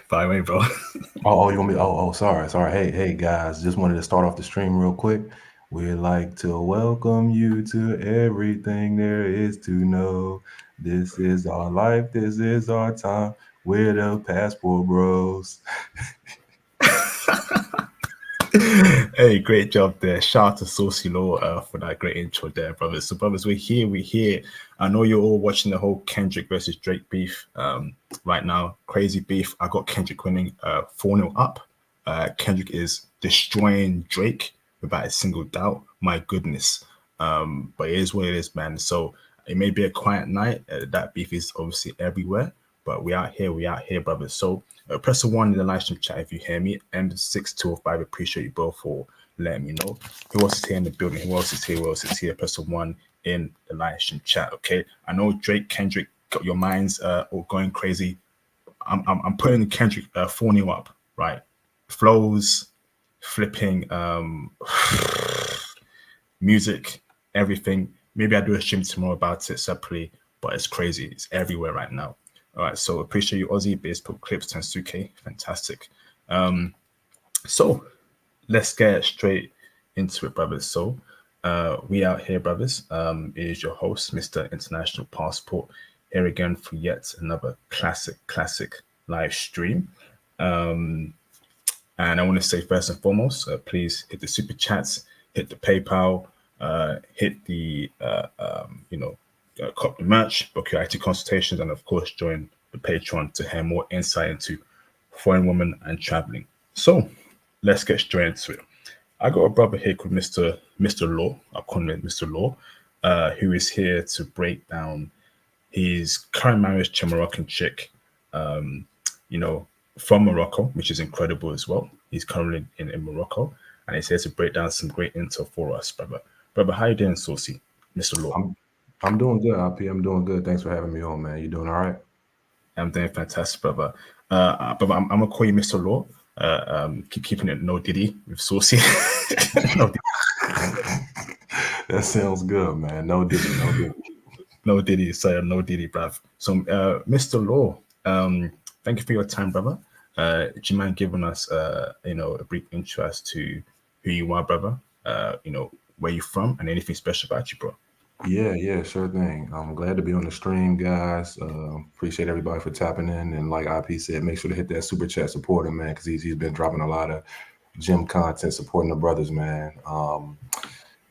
By the way, bro. You want me? Sorry. Hey, guys. Just wanted to start off the stream real quick. We'd like to welcome you to everything there is to know. This is our life. This is our time. We're the Passport Bros. Hey, great job there. Shout out to Saucy Law for that great intro there, brothers. So, brothers, we're here. We're here. I know you're all watching the whole Kendrick versus Drake beef right now. Crazy beef. I got Kendrick winning 4-0 up. Kendrick is destroying Drake without a single doubt. My goodness. But it is what it is, man. So, it may be a quiet night. That beef is obviously everywhere. But we out here, brothers. So press the one in the live stream chat if you hear me. M6205, appreciate you both for letting me know. Who else is here in the building? Who else is here? Who else is here? Press the one in the live stream chat, okay? I know Drake, Kendrick, got your minds all going crazy. I'm putting Kendrick 4-0 up, right? Flows, flipping, music, everything. Maybe I do a stream tomorrow about it separately, but it's crazy. It's everywhere right now. All right, so appreciate you, Aussie. Baseball clips, 10-2K, fantastic. So let's get straight into it, brothers. So we out here, brothers. It is your host, Mr. International Passport, here again for yet another classic live stream. And I want to say first and foremost, please hit the super chats, hit the PayPal, hit the cop the merch, book your IT consultations, and of course join the Patreon to hear more insight into foreign women and traveling. So let's get straight into it. I got a brother here called Mr. Law. I'll call him Mr. Law, who is here to break down his current marriage to a Moroccan chick, from Morocco, which is incredible as well. He's currently in Morocco, and he's here to break down some great intel for us, brother. Brother, how you doing, Saucy, Mr. Law? I'm doing good, RP. I'm doing good. Thanks for having me on, man. You doing all right? I'm doing fantastic, brother. But I'm gonna call you Mr. Law. Keep keeping it no Diddy with Saucy. No Diddy. That sounds good, man. No Diddy, no Diddy. No Diddy, sorry, no Diddy, bruv. So, Mr. Law, thank you for your time, brother. Do you mind giving us, a brief intro as to who you are, brother? Where you from, and anything special about you, bro? Yeah, sure thing. I'm glad to be on the stream, guys. Appreciate everybody for tapping in. And like IP said, make sure to hit that super chat supporting, man, because he's been dropping a lot of gym content supporting the brothers, man.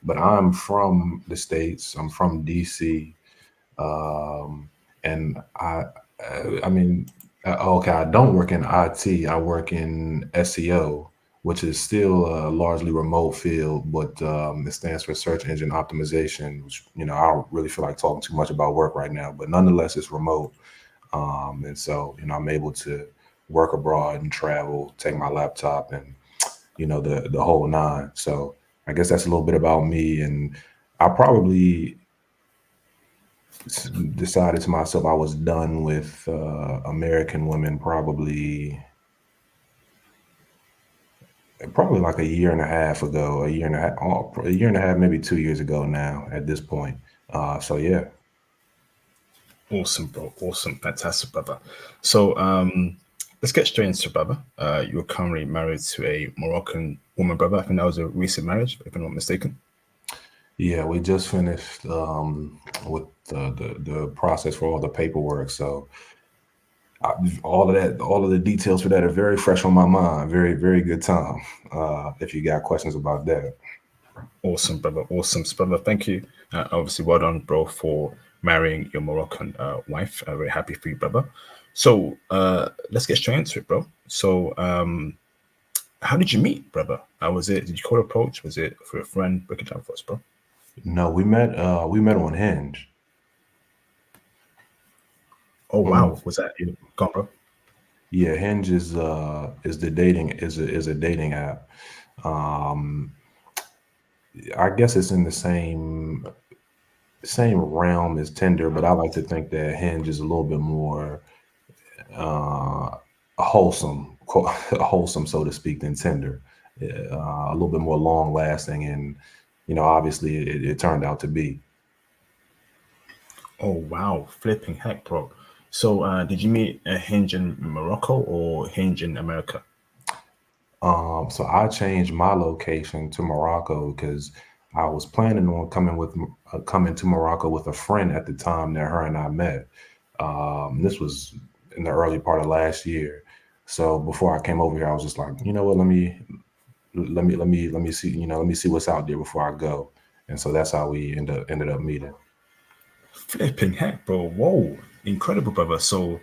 But I'm from the States. I'm from DC. And okay, I don't work in IT. I work in SEO, which is still a largely remote field, but it stands for search engine optimization, which, I don't really feel like talking too much about work right now, but nonetheless, it's remote. And so, I'm able to work abroad and travel, take my laptop and, the whole nine. So I guess that's a little bit about me. And I probably decided to myself I was done with American women probably like a year and a half ago, a year and a half, maybe 2 years ago now at this point. So yeah. Awesome, bro. Awesome, fantastic, brother. So, let's get straight into it, brother. You're currently married to a Moroccan woman, brother. I think that was a recent marriage, if I'm not mistaken. Yeah, we just finished with the process for all the paperwork. So all of the details for that are very fresh on my mind. Very, very good time. If you got questions about that. Awesome, brother. Awesome, brother. Thank you. Obviously, well done, bro, for marrying your Moroccan wife. Very happy for you, brother. So, let's get straight into it, bro. So, how did you meet, brother? Was it? Did you call approach? Was it for a friend? Break it down for us, bro. No, we met on Hinge. Oh Mm. wow, was that you? Go on, bro. Yeah, Hinge is a dating app. Um, I guess it's in the same realm as Tinder, but I like to think that Hinge is a little bit more uh, wholesome, wholesome, so to speak, than Tinder. A little bit more long lasting, and obviously, it turned out to be. Oh wow, flipping heck, bro. So, did you meet a Hinge in Morocco or Hinge in America? So I changed my location to Morocco because I was planning on coming to Morocco with a friend at the time that her and I met. This was in the early part of last year. So before I came over here, I was just like, you know what, let me see, let me see what's out there before I go. And so that's how we ended up meeting. Flipping heck, bro! Whoa, incredible, brother. So,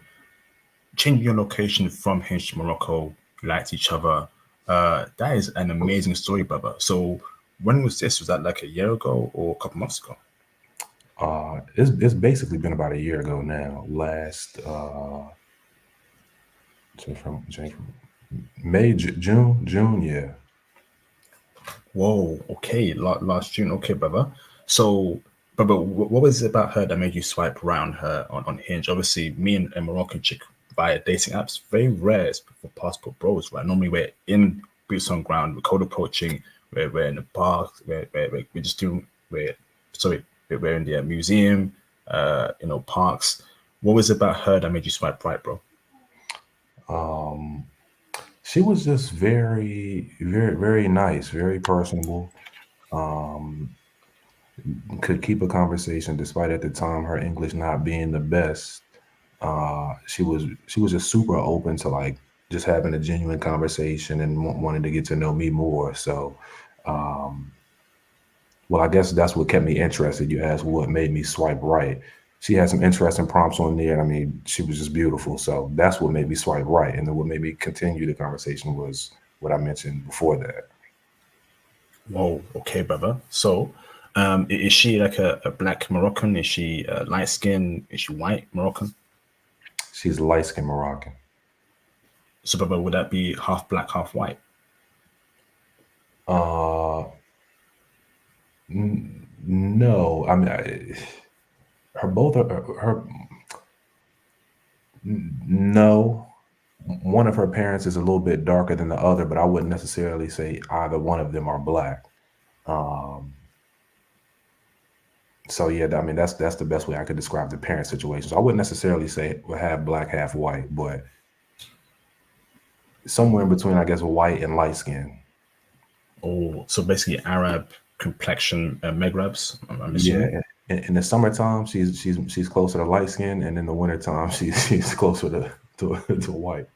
changing your location from Hinge to Morocco, you liked each other. That is an amazing story, brother. So, when was this? Was that like a year ago or a couple months ago? It's basically been about a year ago now. Last change from May, June, yeah. Whoa, okay, last June, okay, brother. So, brother, what was it about her that made you swipe around her on Hinge? Obviously, me and a Moroccan chick via dating apps, very rare for passport bros, right? Normally, we're in boots on ground, we're cold approaching, we're in the park, we're just doing, sorry, we're in the museum, parks. What was it about her that made you swipe right, bro? Um, she was just very nice, very personable. Um, could keep a conversation despite at the time her English not being the best. She was just super open to like just having a genuine conversation and wanting to get to know me more. So, um, well, I guess that's what kept me interested. You asked what made me swipe right. She had some interesting prompts on there. And I mean, she was just beautiful. So that's what made me swipe right. And then what made me continue the conversation was what I mentioned before that. Whoa, okay, brother. So, is she like a black Moroccan? Is she light skin? Is she white Moroccan? She's light skinned Moroccan. So, brother, would that be half black, half white? Uh, no, I mean, her both are her. No, one of her parents is a little bit darker than the other, but I wouldn't necessarily say either one of them are black. Um, so yeah, I mean that's the best way I could describe the parent situation. So I wouldn't necessarily say half black, half white, but somewhere in between, I guess, white and light skin. Oh, so basically Arab complexion, Maghrebs, I'm assuming. Yeah, in the summertime, she's closer to light skin, and in the wintertime, she's closer to white.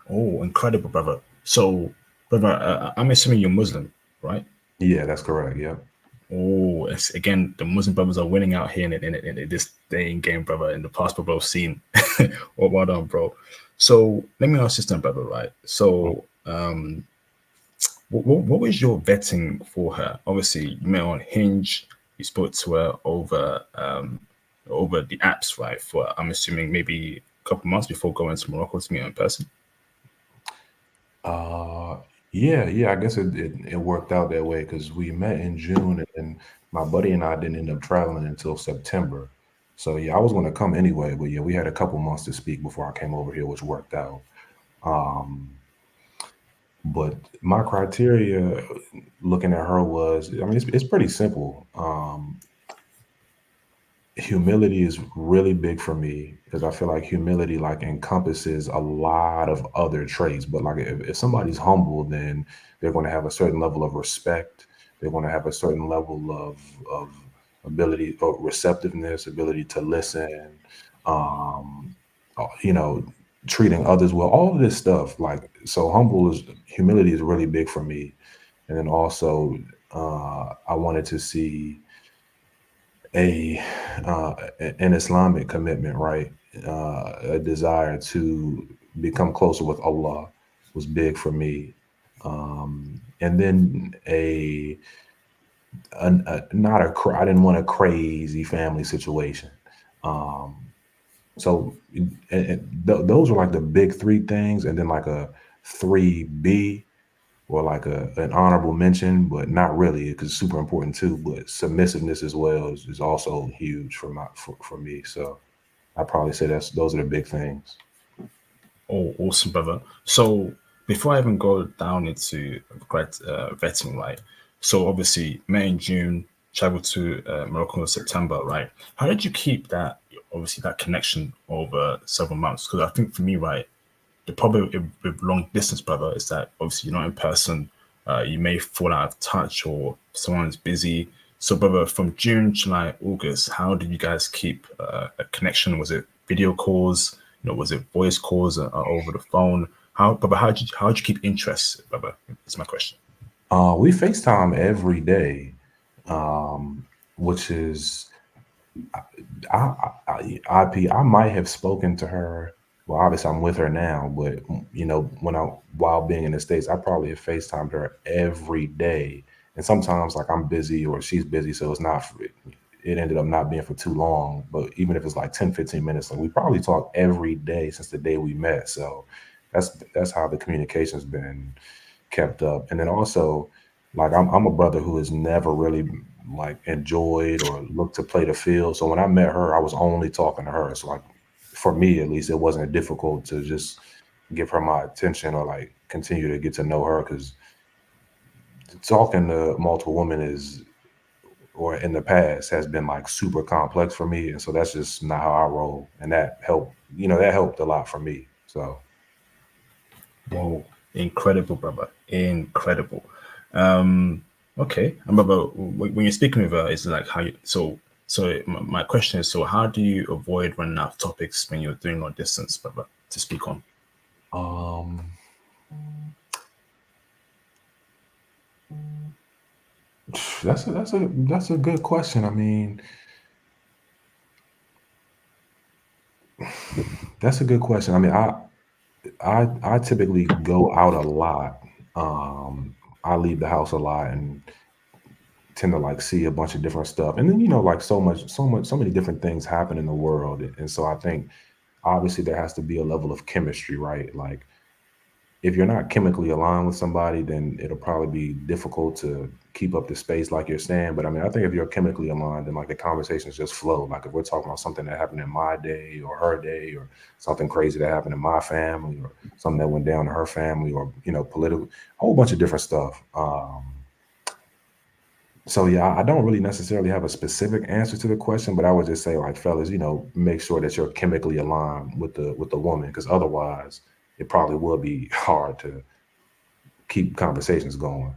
Oh, incredible, brother. So, brother, I'm assuming you're Muslim, right? Yeah, that's correct. Yep. Oh, it's, again, the Muslim brothers are winning out here in this day in game, brother, in the passport bro scene. Well done, bro. So let me ask this then, brother, right? So, what was your vetting for her? Obviously, you met on Hinge. You spoke to her over the apps, right? For I'm assuming maybe a couple months before going to Morocco to meet her in person. Uh, yeah. I guess it worked out that way because we met in June, and my buddy and I didn't end up traveling until September. So yeah, I was going to come anyway, but yeah, we had a couple months to speak before I came over here, which worked out. Um, but my criteria looking at her was, I mean, it's pretty simple. Humility is really big for me because I feel like humility like encompasses a lot of other traits. But like if somebody's humble, then they're going to have a certain level of respect. They're going to have a certain level of ability or receptiveness, ability to listen. Um, you know, treating others well. All of this stuff, like so, humility is really big for me. And then also, I wanted to see a an Islamic commitment, right? A desire to become closer with Allah was big for me, and then not I didn't want a crazy family situation. Um, so those are like the big three things, and then like a 3B or like an honorable mention, but not really because it's super important too. But submissiveness as well is also huge for me. So I probably say those are the big things. Oh, awesome, brother. So before I even go down into vetting, right? So obviously, May and June, traveled to Morocco in September, right? How did you keep that, obviously, that connection over several months? Because I think for me, right, the problem with long distance, brother, is that obviously you're not in person. You may fall out of touch or someone's busy. So, brother, from June, July, August, how did you guys keep a connection? Was it video calls? Was it voice calls over the phone? Brother, how did you keep interest, brother? That's my question. We FaceTime every day, which is I might have spoken to her. Well, obviously I'm with her now, but while being in the States, I probably have FaceTimed her every day. And sometimes like I'm busy or she's busy, so it ended up not being for too long. But even if it's like 10, 15 minutes, like we probably talk every day since the day we met. So that's how the communication's been kept up. And then also, like I'm a brother who has never really like enjoyed or looked to play the field. So when I met her, I was only talking to her. So like for me at least, it wasn't difficult to just give her my attention or like continue to get to know her because talking to multiple women is or in the past has been like super complex for me. And so that's just not how I roll. And that helped a lot for me. So Whoa, incredible, brother, incredible. Um, okay, and brother, when you're speaking with her, it's like how you. So my question is, so how do you avoid running out of topics when you're doing long distance, brother, to speak on? um that's a good question. I mean, that's a good question. I mean, I typically go out a lot. Um, I leave the house a lot and tend to like see a bunch of different stuff. And then like so many different things happen in the world. And so I think obviously there has to be a level of chemistry, right? Like if you're not chemically aligned with somebody, then it'll probably be difficult to keep up the space like you're saying. But I mean, I think if you're chemically aligned, then like the conversations just flow. Like if we're talking about something that happened in my day or her day or something crazy that happened in my family or something that went down to her family or, political, a whole bunch of different stuff. So yeah, I don't really necessarily have a specific answer to the question, but I would just say like fellas, make sure that you're chemically aligned with the woman because otherwise it probably will be hard to keep conversations going.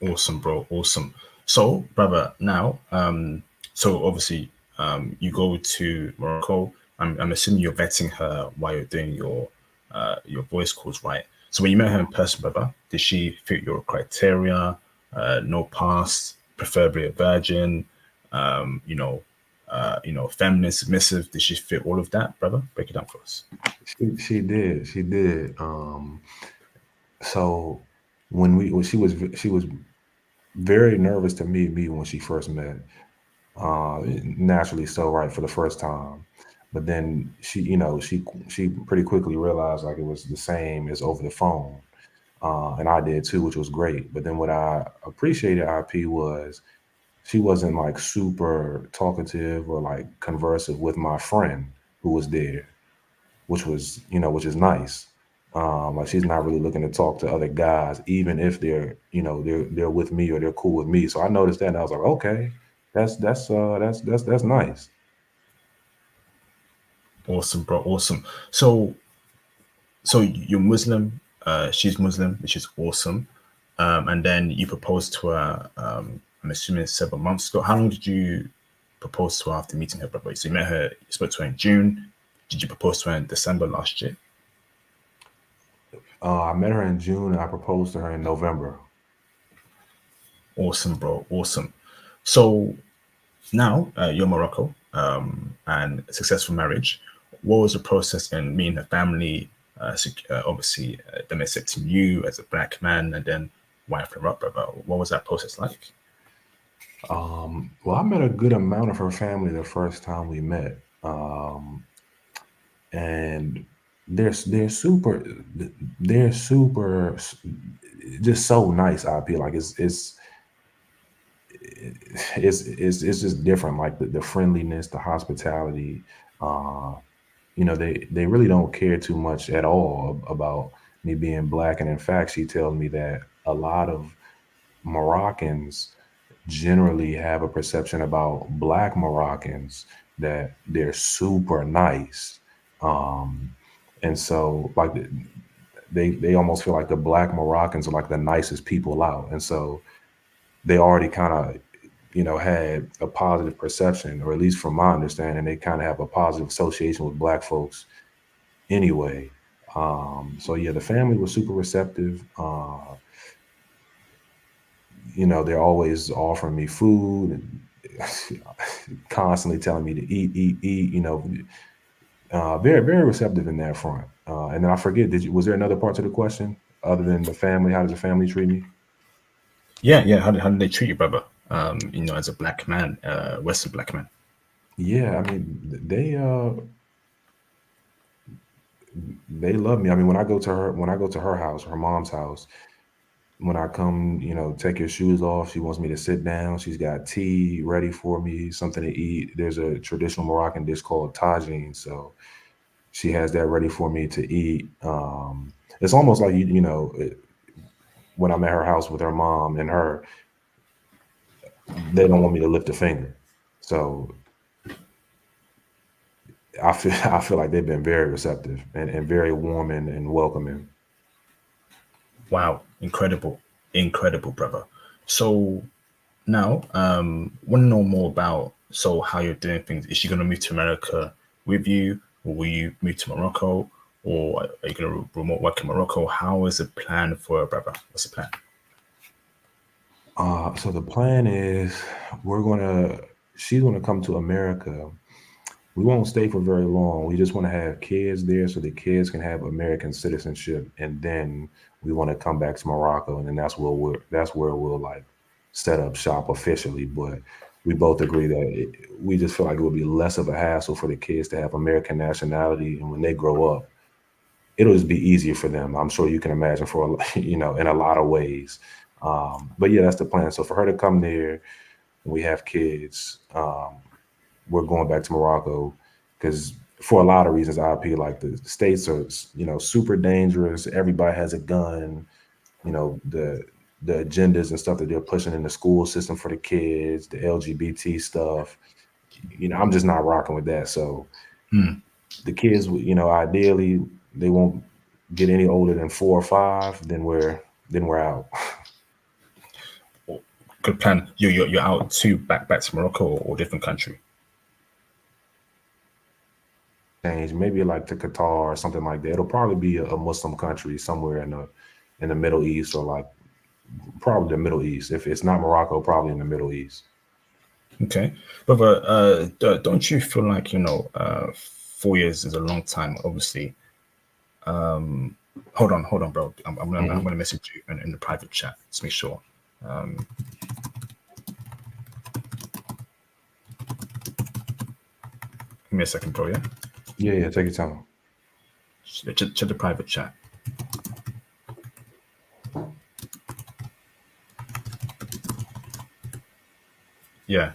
Awesome, bro. Awesome. So, brother, now, so obviously, you go to Morocco. I'm assuming you're vetting her while you're doing your voice calls, right? So when you met her in person, brother, did she fit your criteria? No past, preferably a virgin. Feminine, submissive. Did she fit all of that, brother? Break it down for us. She did. So when she was very nervous to meet me when she first met. Naturally so, right, for the first time. But then she pretty quickly realized like it was the same as over the phone. And I did too, which was great. But then what I appreciated IP was she wasn't like super talkative or like conversive with my friend who was there, which is nice. Like she's not really looking to talk to other guys, even if they're with me or they're cool with me. So I noticed that and I was like, okay, that's nice. Awesome, bro. Awesome. So you're Muslim, she's Muslim, which is awesome. And then you proposed to her, I'm assuming several months ago. How long did you propose to her after meeting her, brother? So you met her, you spoke to her in June. Did you propose to her in December last year? I met her in June and I proposed to her in November. Awesome, bro. Awesome. So now you're Morocco and successful marriage. What was the process in meeting her family? Obviously, them accepting you as a black man and then wife her up, brother. What was that process like? Well, I met a good amount of her family the first time we met. And they're super they're super just so nice. I feel like it's just different. Like the friendliness, the hospitality. Uh, they really don't care too much at all about me being black. And in fact, she tells me that a lot of Moroccans generally have a perception about Black Moroccans that they're super nice. Um, and so, like, they almost feel like the Black Moroccans are like the nicest people out. And so they already kind of, had a positive perception, or at least from my understanding, they kind of have a positive association with Black folks anyway. So yeah, the family was super receptive. They're always offering me food and constantly telling me to eat, eat, eat. Very, very receptive in that front. And then I forget, was there another part to the question other than the family? How does the family treat me? Yeah, yeah. How did they treat you, brother? As a black man, Western black man. Yeah, I mean, they love me. I mean, when I go to her house, her mom's house, when I come, take your shoes off, she wants me to sit down. She's got tea ready for me, something to eat. There's a traditional Moroccan dish called tagine, so she has that ready for me to eat. It's almost like when I'm at her house with her mom and her, they don't want me to lift a finger. So I feel like they've been very receptive and very warm and welcoming. Wow, incredible, incredible, brother. So now, want to know more about how you're doing things. Is she gonna move to America with you, or will you move to Morocco, or are you gonna remote work in Morocco? How is the plan for her, brother? What's the plan? So the plan is we're gonna she's gonna come to America. We won't stay for very long. We just want to have kids there so the kids can have American citizenship, and then we want to come back to Morocco, and then that's where we'll like set up shop officially. But we both agree that we just feel like it would be less of a hassle for the kids to have American nationality, and when they grow up, it'll just be easier for them. I'm sure you can imagine in a lot of ways. But yeah, that's the plan. So for her to come there, we have kids. We're going back to Morocco because for a lot of reasons, IP, like the states are, super dangerous. Everybody has a gun. The agendas and stuff that they're pushing in the school system for the kids, the LGBT stuff. I'm just not rocking with that. So Hmm. the kids, ideally they won't get any older than 4 or 5. Then we're out. Good plan. You're out to back to Morocco, or different country. Change maybe like to Qatar or something like that. It'll probably be a Muslim country somewhere in the Middle East, or like probably the Middle East. If it's not Morocco, probably in the Middle East. Okay, brother. Don't you feel like 4 years is a long time? Obviously. Hold on, bro. I'm Hmm. gonna message you in the private chat. Let's make sure. Um, Give me a second, bro. Yeah, Yeah, yeah. Take your time. check the private chat. Yeah.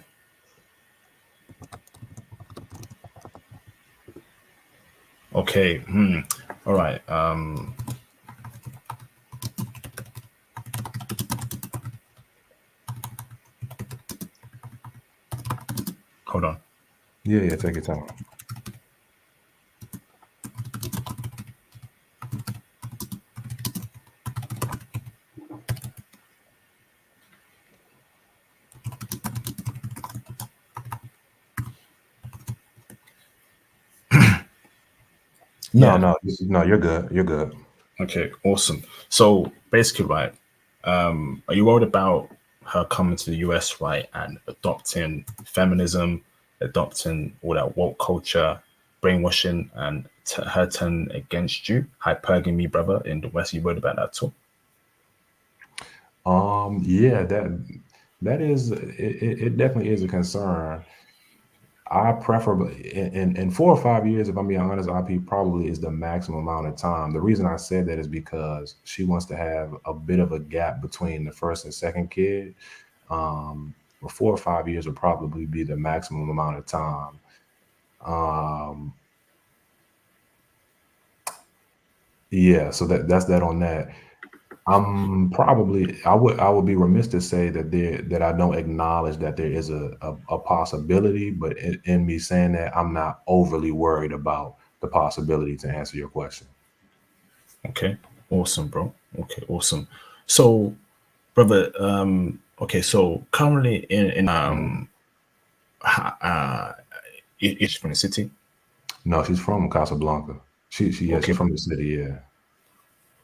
Okay. All right. Hold on. Yeah, yeah. Take your time. No, Yeah. no, no. You're good. You're good. Okay. Awesome. So basically, right. Are you worried about her coming to the US, right, and adopting feminism, adopting all that woke culture, brainwashing, and her turning against you, hypergamy, brother, in the West? Are you worried about that too? Yeah, that is it definitely is a concern. I prefer in 4 or 5 years, if I'm being honest, IP probably is the maximum amount of time. The reason I said that is because she wants to have a bit of a gap between the first and second kid. But 4 or 5 years would probably be the maximum amount of time. Um, yeah, so that's that on that. I would be remiss to say that I don't acknowledge that there is a possibility, but in me saying that, I'm not overly worried about the possibility, to answer your question. Okay, awesome, bro. Okay, awesome. So, brother, okay, so currently in Mhm. it's from the city. No, she's from Casablanca. Yeah, Okay, she's from the city. Yeah.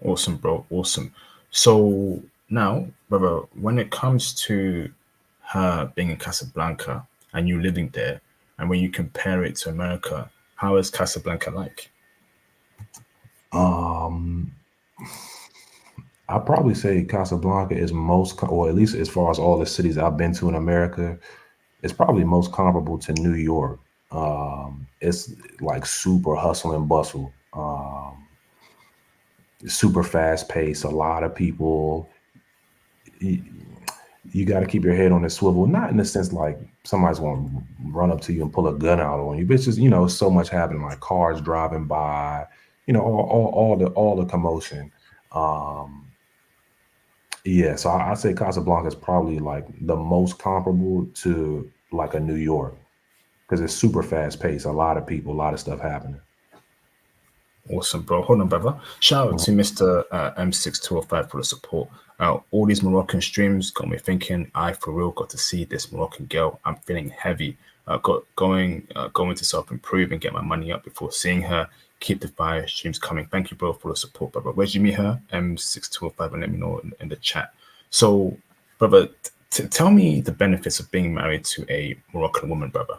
awesome, bro. Awesome. So now, brother, when it comes to her being in Casablanca and you living there, and when you compare it to America, how is Casablanca like? Um, I probably say Casablanca is or at least as far as all the cities I've been to in America, it's probably most comparable to New York. It's like super hustle and bustle, super fast pace. A lot of people. You, you got to keep your head on the swivel, not in the sense like somebody's going to run up to you and pull a gun out on you, but it's just so much happening, like cars driving by, all the commotion. Um, Yeah, so I say Casablanca is probably like the most comparable to like a New York because it's super fast paced. A lot of people, a lot of stuff happening. Awesome, bro. Hold on, brother. Shout out Mhm. to Mr. M6205 for the support. All these Moroccan streams got me thinking. I for real got to see this Moroccan girl. I'm feeling heavy. Got going to self improve and get my money up before seeing her. Keep the fire streams coming. Thank you, bro, for the support, brother. Where'd you meet her? M6205, and let me know in the chat. So, brother, tell me the benefits of being married to a Moroccan woman, brother.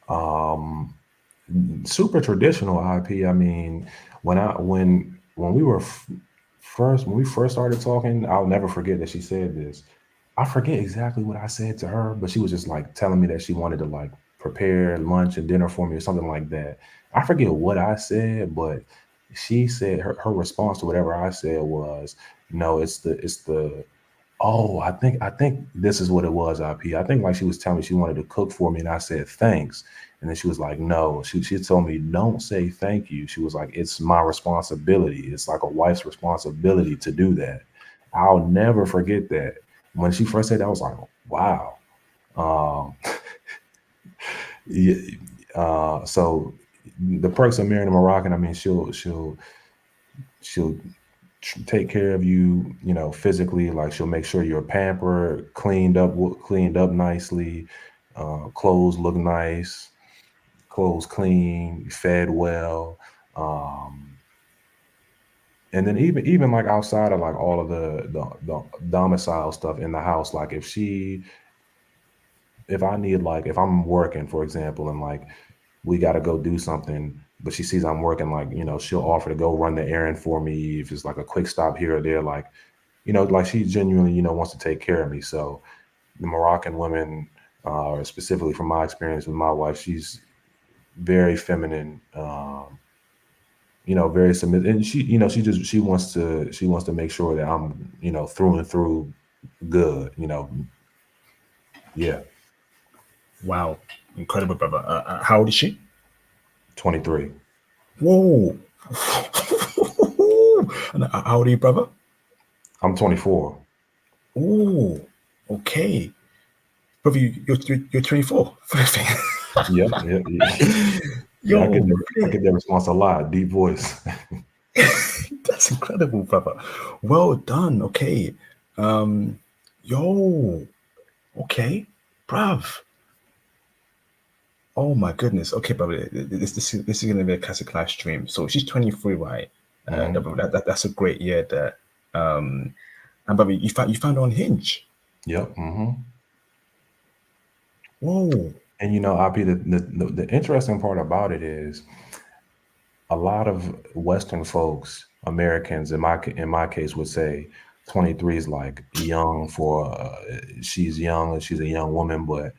Um, Super traditional IP. I mean, when we were when we first started talking, I'll never forget that she said this. I forget exactly what I said to her, but she was just like telling me that she wanted to like prepare lunch and dinner for me or something like that. I forget what I said, but she said her response to whatever I said was, no, it's the oh, I think this is what it was, IP. I think like she was telling me she wanted to cook for me, and I said thanks. And then she was like, no. She told me, don't say thank you. She was like, it's my responsibility. It's like a wife's responsibility to do that. I'll never forget that. When she first said that, I was like, wow. Um, yeah, so the perks of marrying a Moroccan, I mean, she'll take care of you, physically. Like she'll make sure you're pampered, cleaned up nicely, clothes look nice, clothes clean, fed well. Um, and then even like outside of like all of the domicile stuff in the house, like if I need, like if I'm working, for example, and like we got to go do something, but she sees I'm working, like she'll offer to go run the errand for me if it's like a quick stop here or there, like like she genuinely wants to take care of me. So the Moroccan women, specifically from my experience with my wife, she's very feminine, very submissive, and she wants to make sure that I'm through and through good. Yeah, Wow, incredible, brother. How old is she? 23. Whoa. And how old are you, brother? I'm 24. Oh, okay. Brother, you're 24. Yep, yeah, yeah. Yeah, I get Yo, I get that response a lot. Deep voice. that's incredible, brother. Well done. Okay. Um, yo, okay, bruv. Oh my goodness. Okay, brother. This is gonna be a classic live stream. So she's 23, right? Hmm. That's a great year there. And brother, you found her on Hinge. Yep. Hmm. Whoa. And IP, the interesting part about it is a lot of Western folks, Americans in my case, would say 23 is like young for she's young and she's a young woman. But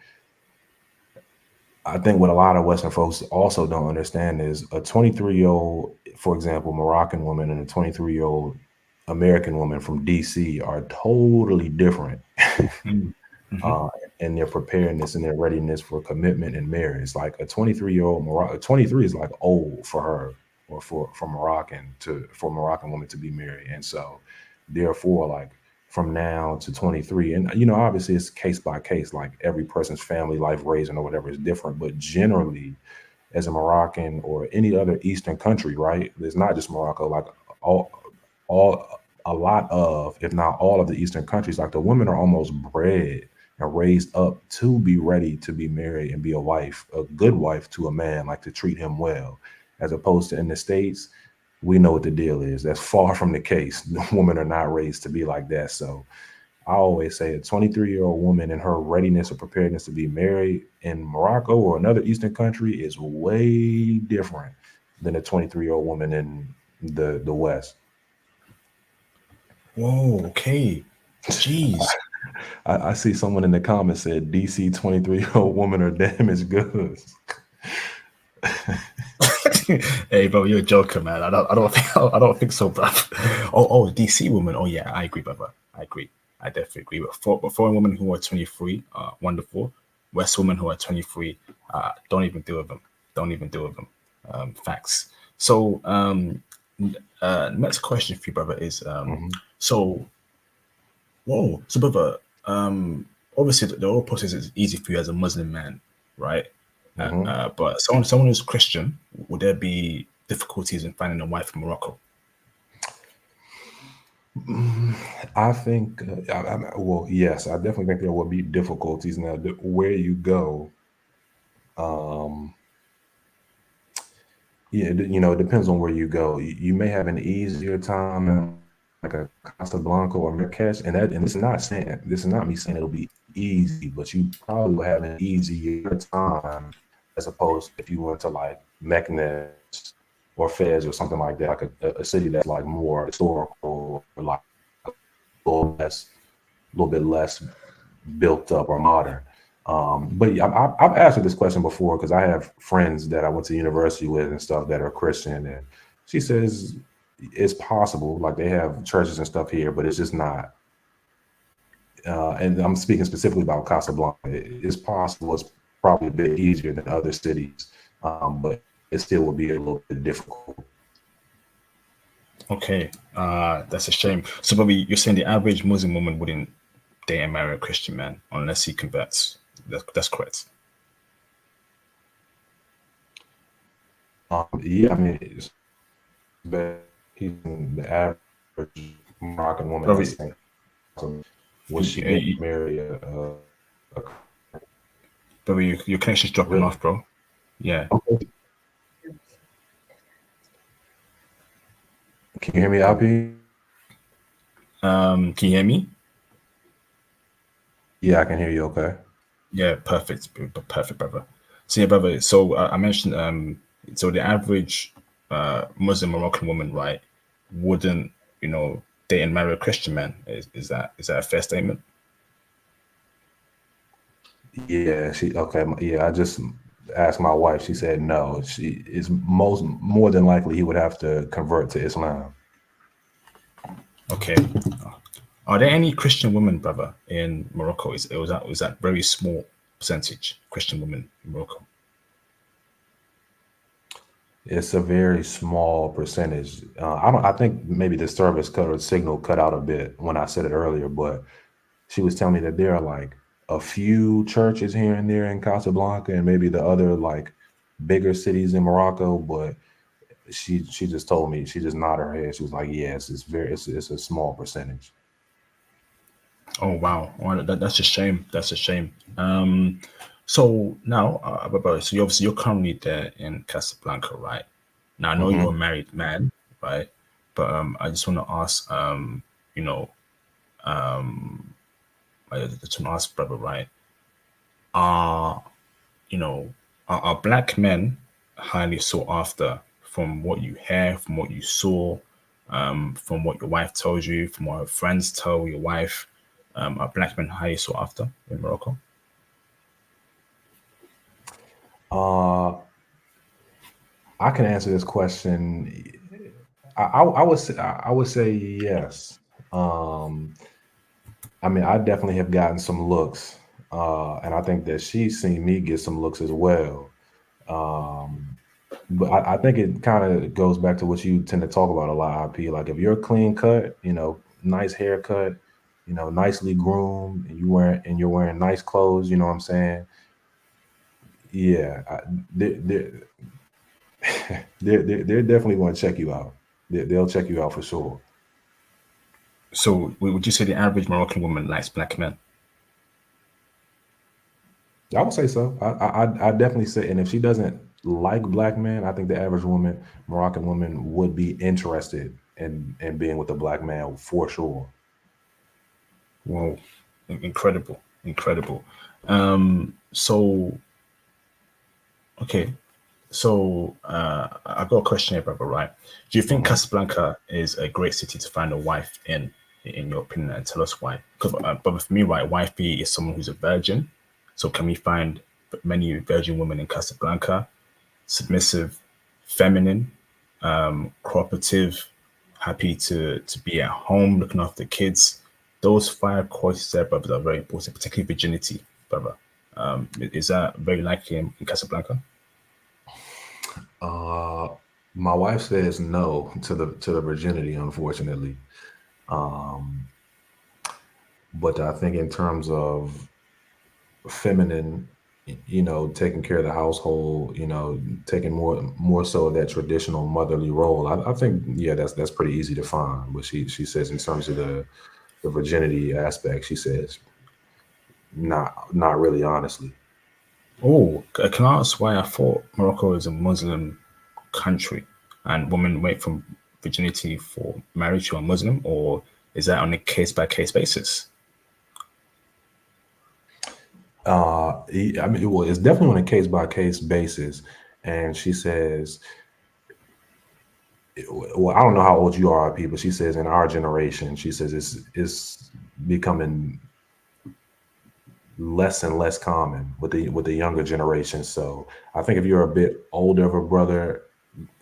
I think what a lot of Western folks also don't understand is a 23-year-old, for example, Moroccan woman, and a 23-year-old American woman from DC are totally different. Mm. Mhm. uh, in their preparedness and their readiness for commitment and marriage. Like a 23-year-old Morocco, 23 is like old for her. or for Moroccan women to be married. And so therefore, like from now to 23, and obviously it's case by case, like every person's family life raising or whatever is different, but generally as a Moroccan or any other Eastern country, right? It's not just Morocco, like all all a lot of, if not all of the Eastern countries, like the women are almost bred and raised up to be ready to be married and be a wife, a good wife to a man, like to treat him well. As opposed to in the States, we know what the deal is. That's far from the case. The women are not raised to be like that. So I always say a 23-year-old woman and her readiness or preparedness to be married in Morocco or another Eastern country is way different than a 23-year-old woman in the West. Whoa, okay. Jeez. I see someone in the comments said DC 23-year-old women are damaged goods. Hey, bro, you're a joker, man. I don't think so, bro. Oh, DC woman. Oh, yeah, I agree, brother. I agree. I definitely agree. But foreign women who are 23, wonderful. West women who are 23, don't even deal with them. Don't even deal with them. Facts. So, next question for you, brother, is Mhm, so, whoa, so, brother, obviously the whole process is easy for you as a Muslim man, right? mhm. But someone who's Christian, would there be difficulties in finding a wife in Morocco? I think, well, yes, I definitely think there will be difficulties. Now, where you go, um, yeah, it depends on where you go. You may have an easier time in like a Casablanca or Marrakesh, and this is not me saying it'll be easy, but you probably will have an easier time as opposed to if you went to like Meknes or Fez or something like that, like a city that's like more historical or like a little bit less built up or modern. But yeah, I've answered this question before because I have friends that I went to university with and stuff that are Christian, and she says it's possible. Like they have churches and stuff here, but it's just not. And I'm speaking specifically about Casablanca. It's possible. It's probably a bit easier than other cities, but it still would be a little bit difficult. Okay, that's a shame. So, Bobby, you're saying the average Muslim woman wouldn't date and marry a Christian man unless he converts. That's correct. Yeah, I mean, it's better. He's the average Moroccan woman Bobby, that's saying, would you, she date you, marry a Bobby, your connection's dropping really? off, bro. Yeah. Okay. Can you hear me, IP? Can you hear me? Yeah, I can hear you. Okay. Yeah, perfect, perfect, brother. So yeah, brother. So I mentioned so the average Muslim Moroccan woman, right, wouldn't date and marry a Christian man. Is that a fair statement? Yeah, Yeah, I just asked my wife. She said no. She is more than likely he would have to convert to Islam. Okay. Are there any Christian women, brother, in Morocco? Was that very small percentage Christian women in Morocco? It's a very small percentage. I think maybe the service cut or the signal cut out a bit when I said it earlier, but she was telling me that there are like a few churches here and there in Casablanca and maybe the other like bigger cities in Morocco, but she just told me, she just nodded her head. She was like, "Yes, it's a small percentage." Oh wow, oh, that's a shame. That's a shame. So now, brother, so you're currently there in Casablanca, right? Now I know you're a Hmm. married man, right? But I just want to ask, you know, I just want to ask, brother, right? Are you know, are black men highly sought after from what you hear, from what you saw, from what your wife tells you, from what her friends tell your wife? Are black men highly sought after in Morocco? Uh, I can answer this question. I would say yes. Um, I mean, I definitely have gotten some looks, and I think that she's seen me get some looks as well. Um, But I think it kind of goes back to what you tend to talk about a lot, IP. Like if you're clean cut, nice haircut, nicely groomed, and you're wearing nice clothes, you know what I'm saying? Yeah, they're definitely going to check you out. They'll check you out for sure. So would you say the average Moroccan woman likes black men? I would say so. I definitely say, and if she doesn't like black men, I think the average woman, Moroccan woman, would be interested in being with a black man for sure. Whoa, incredible, incredible. So okay, so I got a question here, brother. Right? Do you think Mhm. Casablanca is a great city to find a wife in your opinion, and tell us why? Because, but for me, right, wifey is someone who's a virgin. So can we find many virgin women in Casablanca? Submissive, feminine, cooperative, happy to be at home, looking after kids. Those five qualities there, brother, are very important, particularly virginity, brother. Is that very likely in Casablanca? Uh, my wife says no to the virginity, unfortunately. Um, but I think in terms of feminine, taking care of the household, taking more so of that traditional motherly role. I think yeah, that's pretty easy to find. But she says in terms of the virginity aspect, she says not really, honestly. Oh, can I ask why I thought Morocco is a Muslim country and women wait from virginity for marriage to a Muslim, or is that on a case by case basis? I mean, well, it's definitely on a case by case basis. And she says, well, I don't know how old you are, people. She says in our generation, she says it's becoming less and less common with the younger generation. So I think if you're a bit older of a brother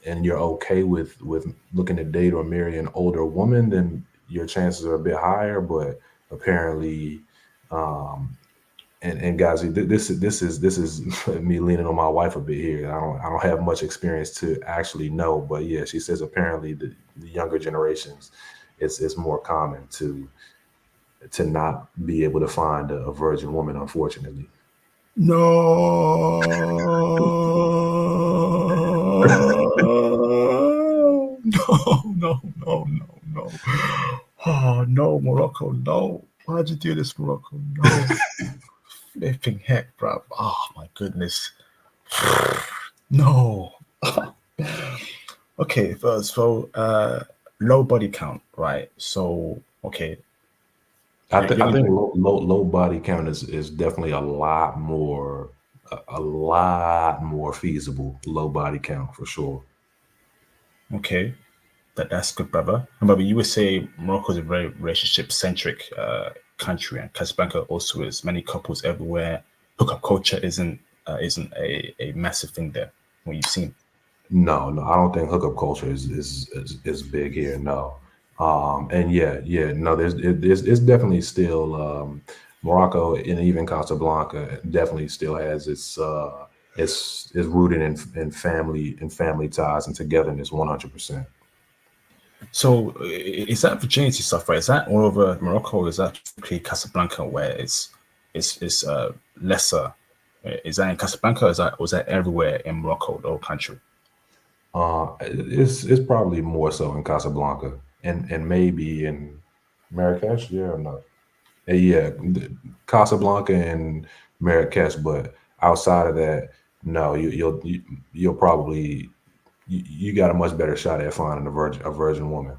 and you're okay with looking to date or marry an older woman, then your chances are a bit higher. But apparently, um, and guys, this is me leaning on my wife a bit here. I don't have much experience to actually know, but yeah, she says apparently the younger generations, it's more common to not be able to find a virgin woman, unfortunately. No, no, no, no, no. Oh, no, Morocco, no. Why'd you do this, Morocco? No. Flipping heck, bro. Oh, my goodness. No. Okay, first, so low body count, right? So, okay, I you're think low body count is definitely a lot more feasible. Low body count for sure. okay. That's good, brother. And brother, you would say Morocco is a very relationship centric country, and Casablanca also is. Many couples everywhere. Hookup culture isn't a massive thing there. What you've seen. No, no, I don't think hookup culture is big here. No, and yeah, no, it's definitely still Morocco and even Casablanca definitely still has it's rooted in family ties and togetherness 100%. So is that virginity stuff, right? Is that all over Morocco? Or is that strictly Casablanca where it's lesser? Is that in Casablanca? Or is that was that everywhere in Morocco, the whole country? It's probably more so in Casablanca and maybe in Marrakesh. Yeah, or no? Yeah, Casablanca and Marrakesh, but outside of that, no, you'll probably you got a much better shot at finding a virgin woman.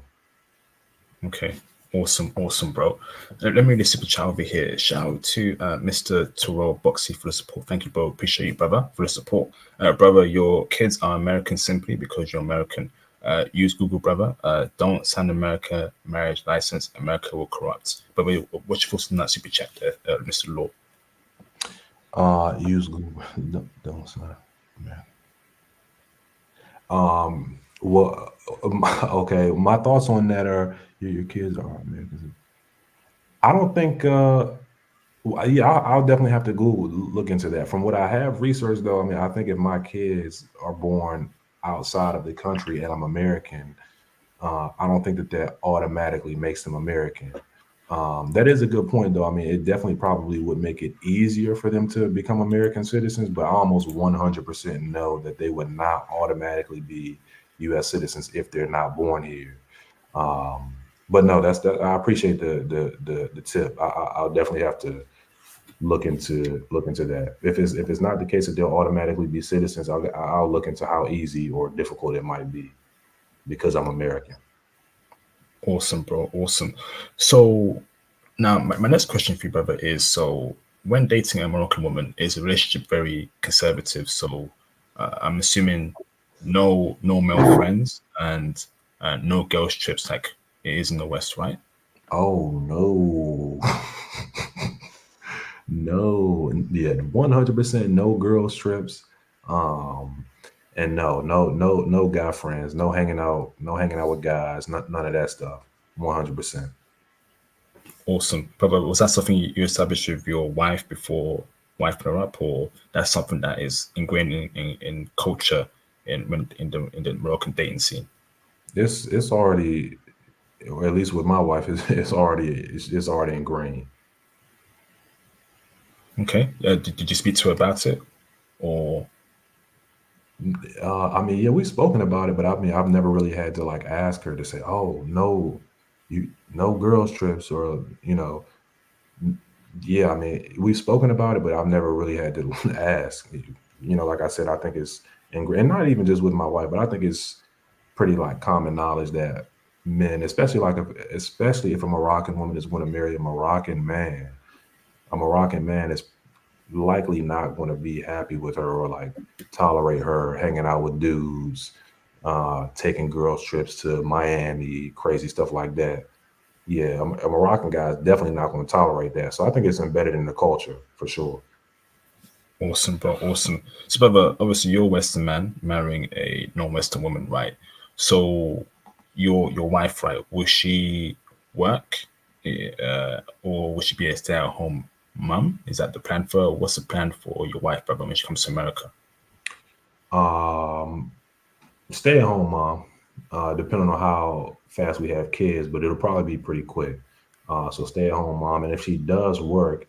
Okay. Awesome, awesome, bro. Let me read the super chat over here. Shout out to Mr. Terrell Boxy for the support. Thank you, bro. Appreciate you, brother, for the support. Brother, your kids are American simply because you're American. Use Google, brother. Don't sign America marriage license. America will corrupt. Brother, what's your thoughts on that super chat there, Mr. Law? Use Google. Don't sign. Man. Well, okay. My thoughts on that are your kids are Americans. I don't think. Yeah, I'll definitely have to Google look into that. From what I have researched, though, I mean, I think if my kids are born outside of the country and I'm American, I don't think that that automatically makes them American. That is a good point, though. I mean, it definitely probably would make it easier for them to become American citizens, but I almost 100% know that they would not automatically be U.S. citizens if they're not born here. Um, but no, that's that. I appreciate the tip. I'll definitely have to look into that. If it's not the case that they'll automatically be citizens, I'll look into how easy or difficult it might be because I'm American. Awesome, bro. Awesome. So now my next question for you, brother, is so when dating a Moroccan woman, is a relationship very conservative? So I'm assuming no male friends and no girls trips like it is in the West, right? Oh no. No, yeah, 100% no girls trips. Um, and no guy friends, no hanging out with guys, none of that stuff. 100%. Awesome. Brother, was that something you established with your wife before wife put her up, or that's something that is ingrained in culture in the Moroccan dating scene? It's already, or at least with my wife, it's already ingrained. Okay. Did you speak to her about it, or I mean, yeah, we've spoken about it, but I mean, I've never really had to like ask her to say, "Oh, no, no girls trips," or yeah. I mean, we've spoken about it, but I've never really had to ask. Like I said, I think it's and not even just with my wife, but I think it's pretty like common knowledge that men, especially if a Moroccan woman is going to marry a Moroccan man is likely not going to be happy with her or like tolerate her hanging out with dudes, taking girls trips to Miami, crazy stuff like that. Yeah, a Moroccan guy is definitely not going to tolerate that. So I think it's embedded in the culture for sure. awesome, bro, awesome. So, brother, obviously you're a Western man marrying a non-Western woman, right? So, your wife, right? Will she work, or will she be a stay-at-home mum? Is that the plan for her? What's the plan for your wife, brother, when she comes to America? Um, Stay at home mom, depending on how fast we have kids, but it'll probably be pretty quick. So stay at home mom, and if she does work,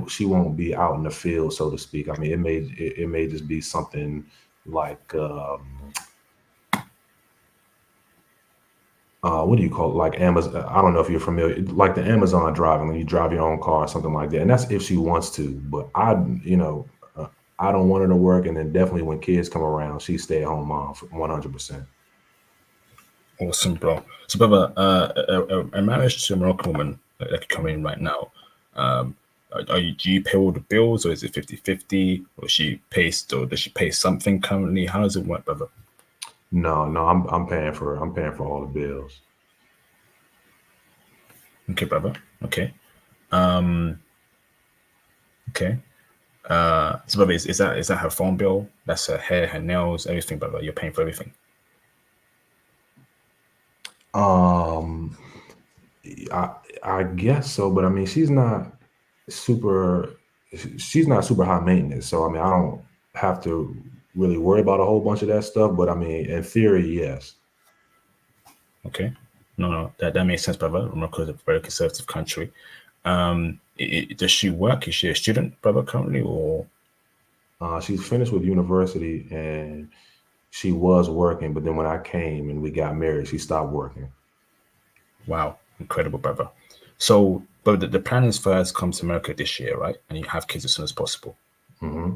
she won't be out in the field, so to speak. I mean, it may just be something like what do you call it? Like Amazon. I don't know if you're familiar, like the Amazon driving when you drive your own car or something like that. And that's if she wants to. But I don't want her to work, and then definitely when kids come around, she stay at home mom for 100%. Awesome, bro. So, brother, a marriage to a Moroccan woman that could come in right now, do you pay all the bills, or is it 50-50, or does she pay something currently? How does it work, brother? No, no, I'm paying for all the bills. Okay, brother. Okay. Um, okay. So, brother, is that her phone bill? That's her hair, her nails, everything, brother. You're paying for everything. Um, I I guess so, but I mean, super she's not super high maintenance. So I mean, I don't have to really worry about a whole bunch of that stuff. But I mean, in theory, yes. Okay. No, no, that makes sense, brother. Morocco is a very conservative country. Does she work? Is she a student, brother, currently, or She's finished with university and she was working, but then when I came and we got married, she stopped working. wow, incredible, brother. So, but the plan is for her to come to America this year, right? And you have kids as soon as possible. Hmm.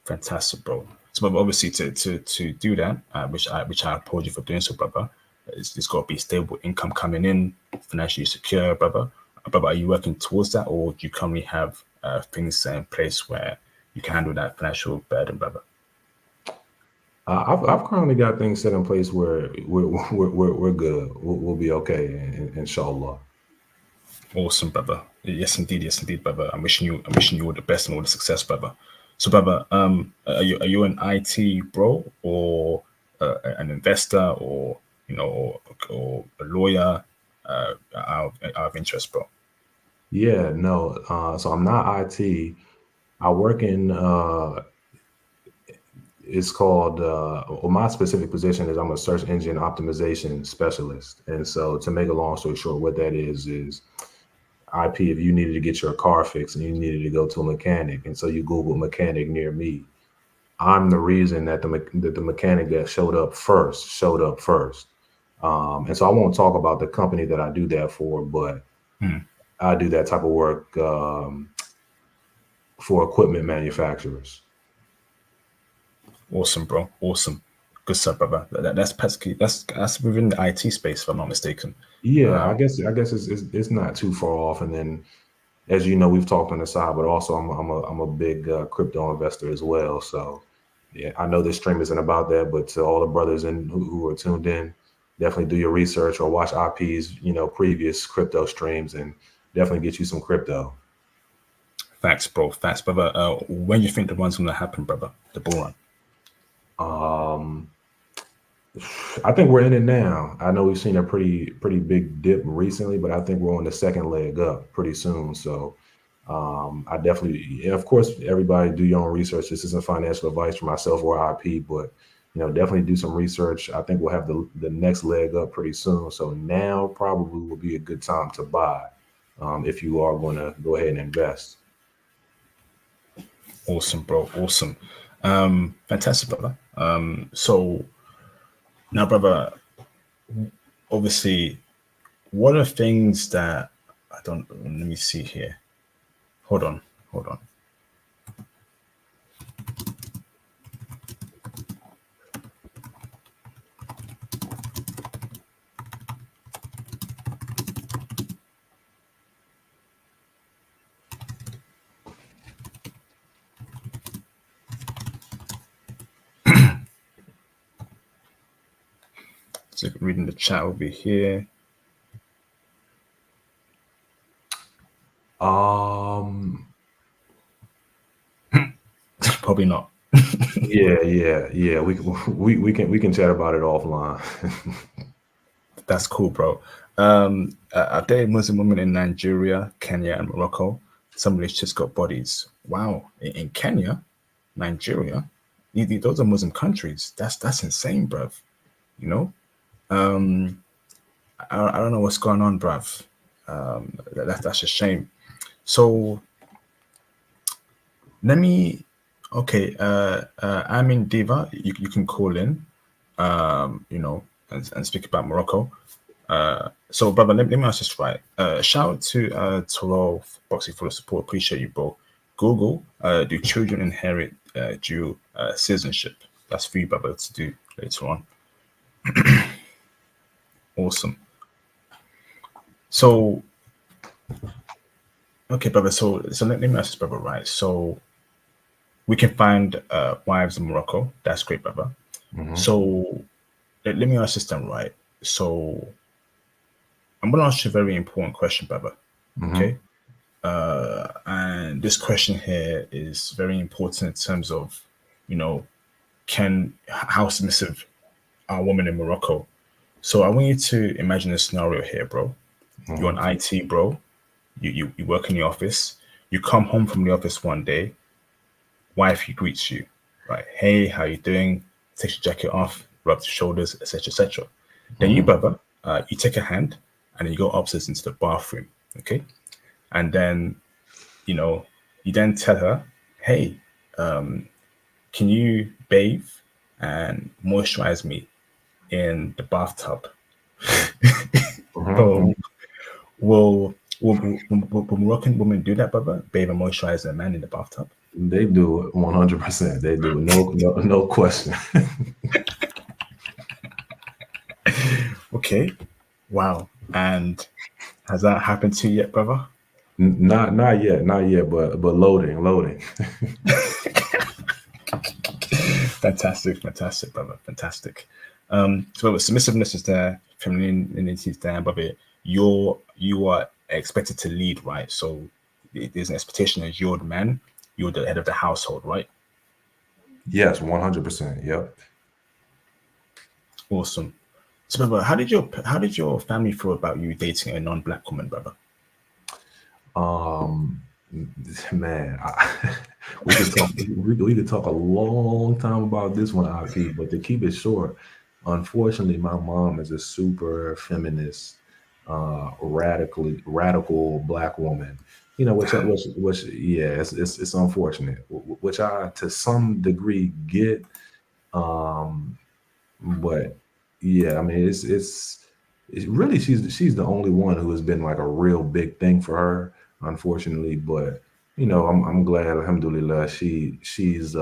Fantastic, bro. So, but obviously, to do that, which I applaud you for doing so, brother. It's got to be stable income coming in, financially secure, brother. Brother, are you working towards that, or do you currently have things set in place where you can handle that financial burden, brother? I've currently got things set in place where we're good. We'll be okay, inshallah. Awesome, brother. Yes, indeed, brother. I'm wishing you all the best and all the success, brother. So, brother, are you an IT bro, or an investor, or or a lawyer? Out of interest, bro. Yeah, no. So I'm not IT. I work in it's called, well, my specific position is I'm a search engine optimization specialist. And so to make a long story short, what that is IP, if you needed to get your car fixed and you needed to go to a mechanic, and so you Google mechanic near me, I'm the reason that the mechanic that showed up first. And so I won't talk about the company that I do that for, but Hmm. I do that type of work for equipment manufacturers. Awesome, bro. Awesome. Good stuff, brother. That's basically that's within the IT space, if I'm not mistaken. Yeah, Um, I guess it's not too far off. And then, as you know, we've talked on the side, but also I'm a big crypto investor as well. So yeah, I know this stream isn't about that, but to all the brothers who are tuned in, definitely do your research or watch IP's previous crypto streams and definitely get you some crypto. Facts, bro. Facts, brother. When you think the run's gonna happen, brother? The bull run. Um, I think we're in it now. I know we've seen a pretty big dip recently, but I think we're on the second leg up pretty soon. So I definitely, and of course, everybody do your own research. This isn't financial advice for myself or IP, but definitely do some research. I think we'll have the next leg up pretty soon. So now probably will be a good time to buy if you are going to go ahead and invest. Awesome, bro. Awesome. Fantastic, brother. So now, brother, obviously, what are things that I don't? Let me see here. Hold on. Hold on. So reading the chat over here. Um, Probably not. yeah. We can chat about it offline. That's cool, bro. I've dated Muslim women in Nigeria, Kenya, and Morocco. Some relationships got bodies. Wow, in Kenya, Nigeria, those are Muslim countries. That's insane, bruv. You know, I don't know what's going on, bruv. That's a shame. So let me. Okay, I'm in Diva. You can call in. And speak about Morocco. So, brother, let me ask this right. Shout out to Toro Boxy for the support. Appreciate you, bro. Google, do children inherit dual citizenship? That's for you, brother, to do later on. Awesome. So, okay, brother. So let me ask this, brother, right? So, we can find wives in Morocco. That's great, brother. Mhm. So, let me ask this then, right? So, I'm going to ask you a very important question, brother. Mhm. Okay. And this question here is very important in terms of, you know, how submissive are women in Morocco? So I want you to imagine a scenario here, bro. You're an Mhm. IT, bro. You work in the office. You come home from the office one day. Wife greets you, right? Hey, how you doing? Takes your jacket off, rubs your shoulders, etc., etc. Then you, Mhm. brother, you take a hand and then you go upstairs into the bathroom, okay? And then you know, you then tell her, hey, can you bathe and moisturize me in the bathtub? Mhm. Bro, will Moroccan women do that, brother? Bathe and moisturize a man in the bathtub? They do it 100%. They do it. No question. Okay. Wow. And has that happened to you yet, brother? Not yet, but loading. Fantastic, fantastic, brother. Fantastic. So brother, submissiveness is there, femininity is there, brother. You are expected to lead, right? So there's an expectation that you're the man, you're the head of the household, right? Yes, 100%. Yep. Awesome. So brother, how did your family feel about you dating a non-black woman, brother? Um, man, we could talk a long time about this one, IP, but to keep it short, unfortunately, my mom is a super feminist, radical black woman. You know, Damn. which yeah, it's unfortunate, which I to some degree get. Um, but yeah, I mean, it's really she's the only one who has been like a real big thing for her, unfortunately. But you know, I'm glad, alhamdulillah, she's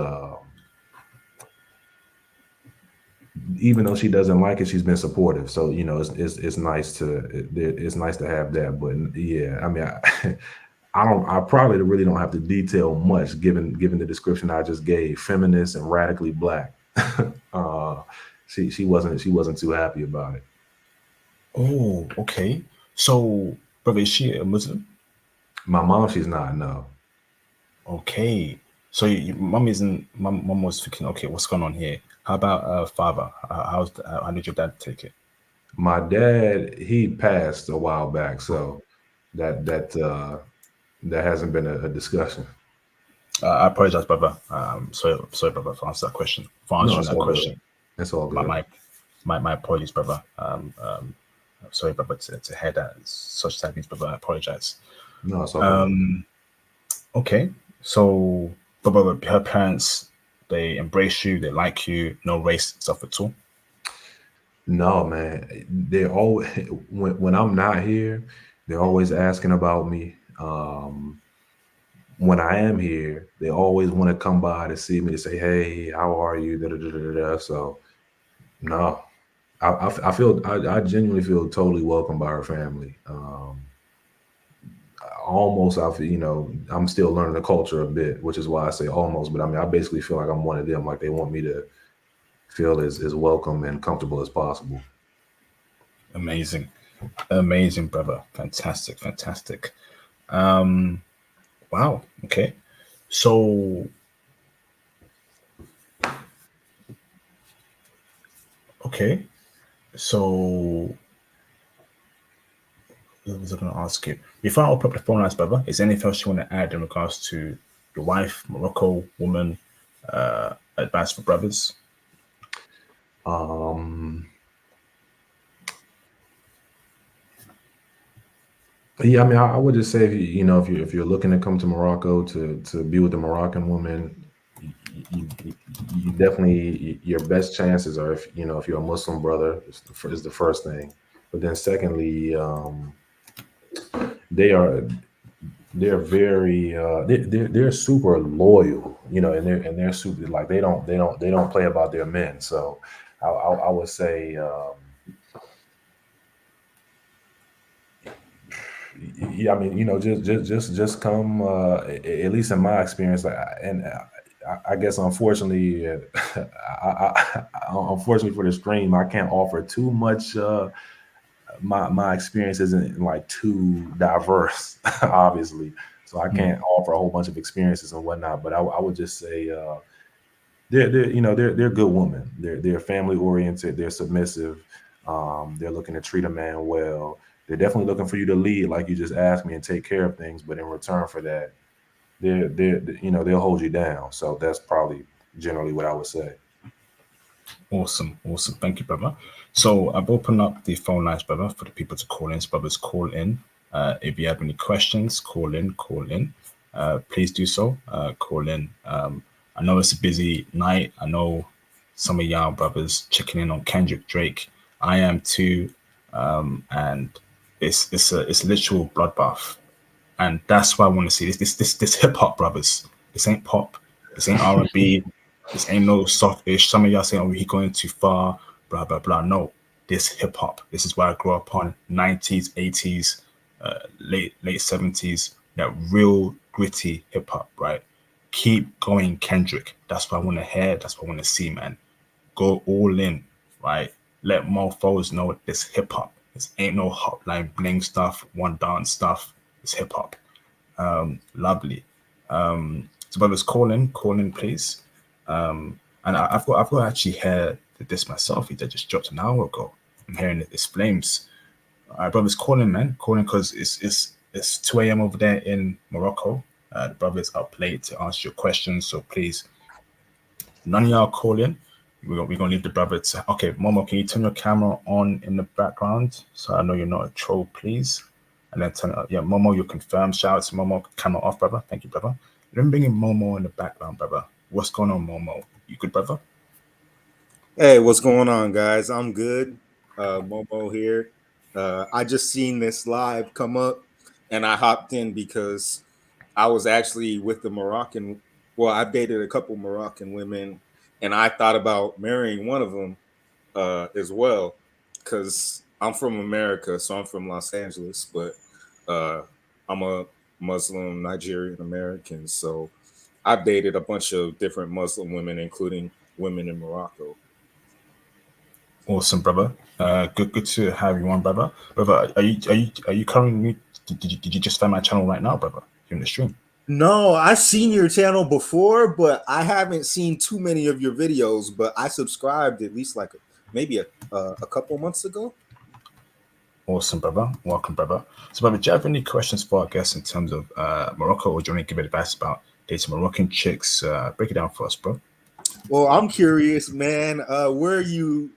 even though she doesn't like it, she's been supportive. So you know, it's nice to it's nice to have that. But yeah, I mean, I probably really don't have to detail much given the description I just gave, feminist and radically black. uh, she wasn't too happy about it. Oh, okay. So, brother, is she a Muslim? My mom, she's not, no. Okay. So, mum isn't. Mum was thinking, okay, what's going on here? How about father? How did your dad take it? My dad, he passed a while back, so that that uh that hasn't been a discussion. I apologize, brother. Sorry, brother, for answering that question. For No, answering it's that all good. question. It's all My good. my my apologies, brother. Sorry, brother, to hear that such tidings, brother. I apologize. No, it's all good. Okay, so, brother, her parents, they embrace you, they like you, no race stuff at all. No, man. They're always when I'm not here, they're always asking about me. When I am here, they always want to come by to see me to say, "Hey, how are you?" Da, da, da, da, da. So no, I feel I genuinely feel totally welcomed by her family. Almost I feel, I'm still learning the culture a bit, which is why I say almost. But I mean, I basically feel like I'm one of them. Like they want me to feel as welcome and comfortable as possible. Amazing, amazing, brother. Fantastic, fantastic. Um, wow. Okay, so okay, so what was I going to ask you? Before I open up the phone lines, brother, is there anything else you want to add in regards to your wife, Morocco, woman, advice for brothers? Um, yeah, I mean, I would just say if you're looking to come to Morocco to be with a Moroccan woman, you definitely your best chances are if you're a Muslim brother is the first thing, but then secondly, they are they're very they're super loyal, and they're super like they don't play about their men. So I would say yeah, I mean, just come. At least in my experience, like, and I guess unfortunately, unfortunately for the stream, I can't offer too much. My experience isn't like too diverse, obviously, so I Hmm. can't offer a whole bunch of experiences and whatnot. But I would just say they're good women. They're family oriented. They're submissive. They're looking to treat a man well. They're definitely looking for you to lead, like you just asked me, and take care of things. But in return for that, they'll hold you down. So that's probably generally what I would say. Awesome, awesome. Thank you, brother. So I've opened up the phone lines, brother, for the people to call in. So brothers, call in. If you have any questions, call in, call in. Please do so. Call in. I know it's a busy night. I know some of y'all brothers checking in on Kendrick Drake. I am too. And it's a literal bloodbath. And that's why I want to see this hip hop, brothers. This ain't pop. This ain't R&B. This ain't no softish. Some of y'all saying, "Oh, he going too far." Blah blah blah. No, this hip hop. This is what I grew up on. 90s, 80s, late 70s. That real gritty hip hop, right? Keep going, Kendrick. That's what I want to hear. That's what I want to see, man. Go all in, right? Let mofos know this hip hop. This ain't no hotline bling stuff, one dance stuff. It's hip hop. Lovely. So brothers, call in, please. And I've got to actually hear this myself. He just dropped an hour ago. I'm hearing it. It's flames. All right, brothers, call in, man. Call in because it's 2 a.m. over there in Morocco. The brother is up late to answer your questions, so please, none of y'all call in. We're gonna leave the brother to. Okay, Momo, can you turn your camera on in the background so I know you're not a troll, please? And then turn it up. Yeah, Momo, you confirm. Shout out to Momo. Camera off, brother. Thank you, brother. Let me bring in Momo in the background, brother. What's going on, Momo? You good, brother? Hey, what's going on, guys? I'm good. Momo here. I just seen this live come up, and I hopped in because I was actually with the Moroccan. Well, I've dated a couple Moroccan women, and I thought about marrying one of them as well, because I'm from America, so I'm from Los Angeles, but I'm a Muslim Nigerian American, so I've dated a bunch of different Muslim women, including women in Morocco. Awesome, brother. Good to have you on, brother. Brother, are you currently? Did you just find my channel right now, brother? You're in the stream. No, I've seen your channel before, but I haven't seen too many of your videos. But I subscribed at least like maybe a couple months ago. Awesome, brother. Welcome, brother. So, brother, do you have any questions for our guests in terms of Morocco, or do you want to give advice about dating Moroccan chicks? Break it down for us, bro. Well, I'm curious, man. Where are you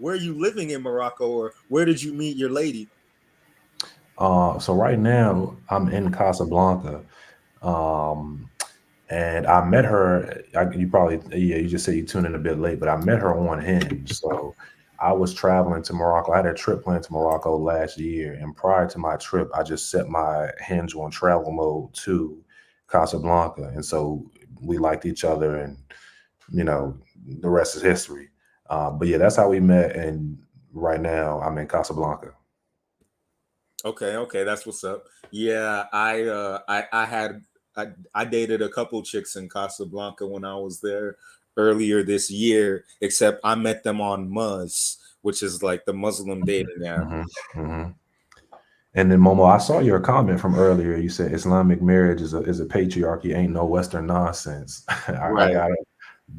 living in Morocco, or where did you meet your lady? So right now I'm in Casablanca, and I met her. You just said you tuned in a bit late, but I met her on Hinge. So I was traveling to Morocco. I had a trip planned to Morocco last year, and prior to my trip, I just set my Hinge on travel mode to Casablanca, and so we liked each other, and the rest is history. But yeah, that's how we met, and right now I'm in Casablanca. Okay, that's what's up. Yeah, I dated a couple chicks in Casablanca when I was there earlier this year, except I met them on Muzz, which is like the Muslim dating app. Mm-hmm. And then Momo, I saw your comment from earlier. You said Islamic marriage is a patriarchy, ain't no Western nonsense. I Right. gotta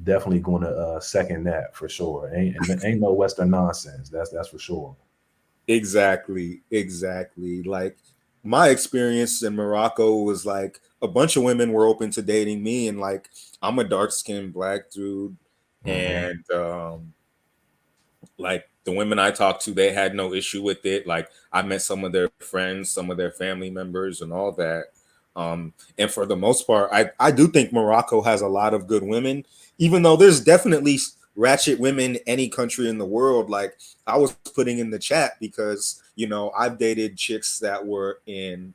definitely going to second that for sure. Ain't no Western nonsense. That's for sure. Exactly. Like my experience in Morocco was like a bunch of women were open to dating me, and like I'm a dark-skinned black dude, Mm-hmm. and like the women I talked to, they had no issue with it. Like I met some of their friends, some of their family members, and all that. And for the most part, I do think Morocco has a lot of good women, even though there's definitely ratchet women any country in the world. Like I was putting in the chat because I've dated chicks that were in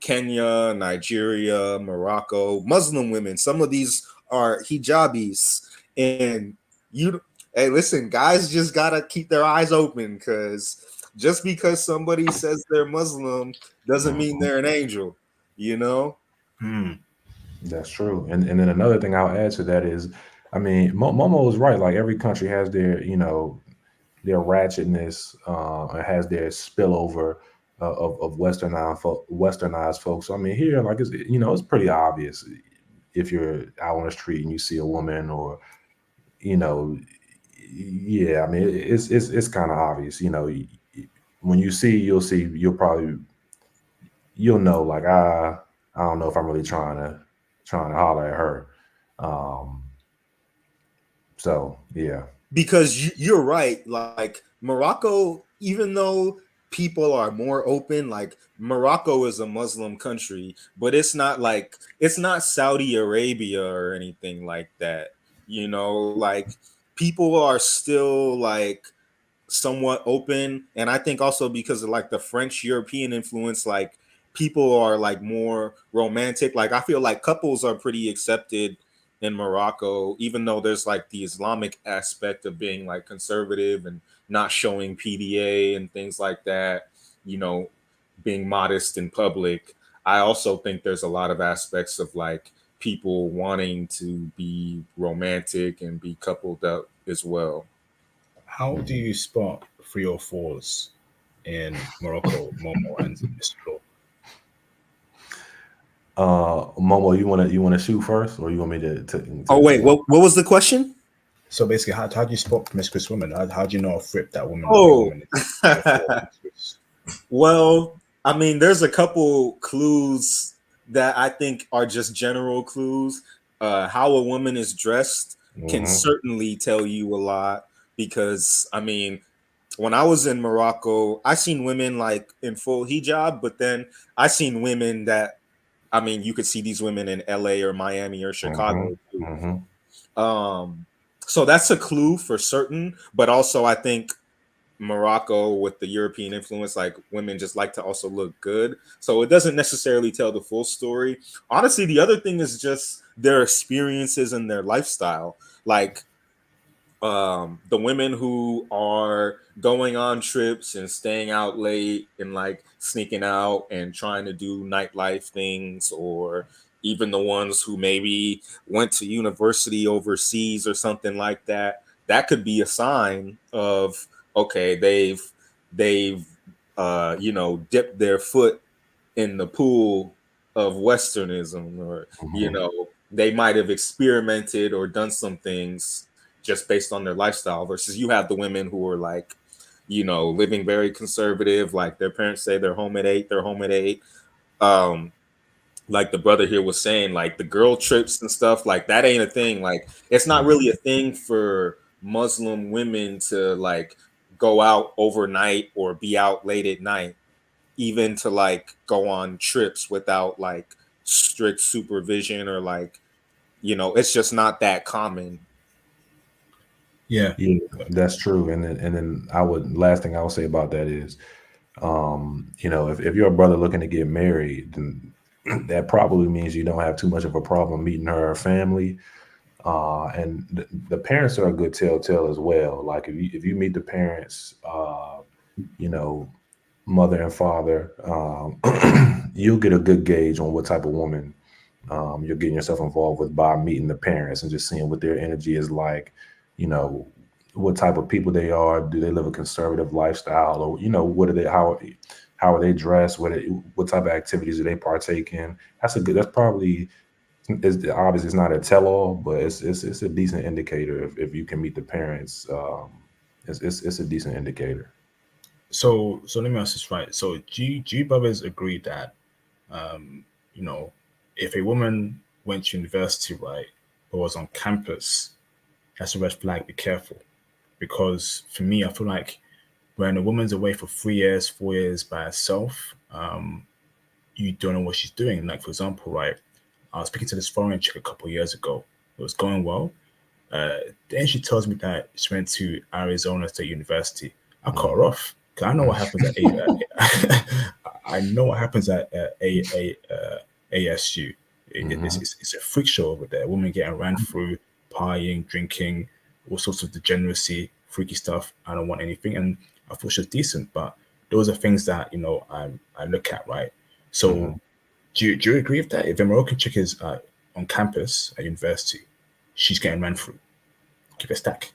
Kenya, Nigeria, Morocco, Muslim women. Some of these are hijabis, and you hey, listen, guys just gotta keep their eyes open, because just because somebody says they're Muslim doesn't mean Mm-hmm. they're an angel, you know? That's true. And then another thing I'll add to that is, I mean, Momo is right. Like every country has their their ratchetness, has their spillover of westernized folks. So I mean, here, like it's pretty obvious if you're out on the street and you see a woman, or you know, yeah, I mean, it's kind of obvious. When you see, you'll know. Like I don't know if I'm really trying to holler at her. Um, so yeah. Because you're right. Like Morocco, even though people are more open, like Morocco is a Muslim country, but it's not Saudi Arabia or anything like that. Like people are still like somewhat open, and I think also because of like the French European influence, like people are like more romantic. Like I feel like couples are pretty accepted in Morocco, even though there's like the Islamic aspect of being like conservative and not showing PDA and things like that, you know being modest in public. I also think there's a lot of aspects of like people wanting to be romantic and be coupled up as well. How do you spot 304s in Morocco, Momo, and Mr. Law? Momo, you wanna shoot first, or you want me Oh wait, to what was the question? So basically, how do you spot promiscuous women? How do you know if that woman or Oh, woman is 304 promiscuous? well, I mean, there's a couple clues that I think are just general clues. How a woman is dressed can certainly tell you a lot, because I mean, when I was in Morocco, I seen women like in full hijab, but then I seen women that, I mean, you could see these women in LA or Miami or Chicago too. So that's a clue for certain, but also I think Morocco with the European influence, like women just like to also look good. So it doesn't necessarily tell the full story. Honestly, the other thing is just their experiences and their lifestyle. Like the women who are going on trips and staying out late and like sneaking out and trying to do nightlife things, or even the ones who maybe went to university overseas or something like that, that could be a sign of, okay, they've you know, dipped their foot in the pool of westernism, or you know, they might have experimented or done some things just based on their lifestyle, versus you have the women who are like, you know, living very conservative, like their parents say they're home at 8, they're home at 8. um like the brother here was saying, like the girl trips and stuff, like that ain't a thing. Like it's not really a thing for Muslim women to like go out overnight or be out late at night, even to like go on trips without like strict supervision, or like, you know, it's just not that common. Yeah. Yeah, that's true. And then last thing I would say about that is, you know, if you're a brother looking to get married, then that probably means you don't have too much of a problem meeting her family. And the parents are a good telltale as well. Like if you meet the parents, you know, mother and father, you'll get a good gauge on what type of woman you're getting yourself involved with by meeting the parents and just seeing what their energy is like. You know, what type of people they are. Do they live a conservative lifestyle, or you know, what are they? How are they dressed? What type of activities do they partake in? That's probably, it's obviously it's not a tell all, but it's a decent indicator if you can meet the parents. It's a decent indicator. So let me ask this right. So do you brothers agree that you know, if a woman went to university, right, or was on campus, that's a red flag, be careful. Because for me, I feel like when a woman's away for 3 years, 4 years by herself, you don't know what she's doing. Like, for example, right, I was speaking to this foreign chick a couple of years ago. It was going well. Then she tells me that she went to Arizona State University. I cut her off because I know what happens at I know what happens at ASU. It's a freak show over there. Women getting ran through, partying, drinking, all sorts of degeneracy, freaky stuff. I don't want anything, and I thought she was decent, but those are things that, you know, I look at, right. So do you agree with that? If a Moroccan chick is on campus at university, she's getting ran through. Keep it stack.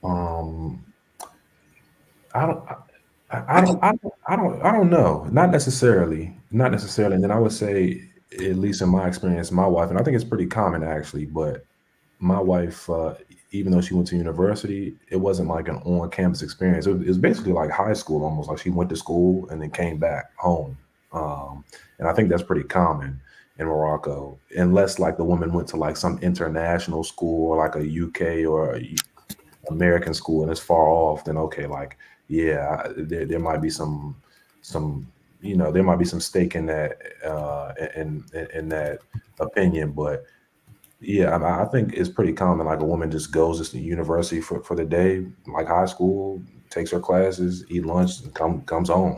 Um, I don't. I don't know. Not necessarily. Not necessarily. And then I would say, at least in my experience, my wife, and I think it's pretty common actually, but my wife, even though she went to university, it wasn't like an on-campus experience. It was basically like high school, almost like she went to school and then came back home. And I think that's pretty common in Morocco, unless like the woman went to like some international school or like a UK or American school and it's far off. Then okay, like yeah, there might be some there might be some stake in that in that opinion, but yeah, I think it's pretty common. Like a woman just goes to university for the day, like high school, takes her classes, eat lunch, and comes home.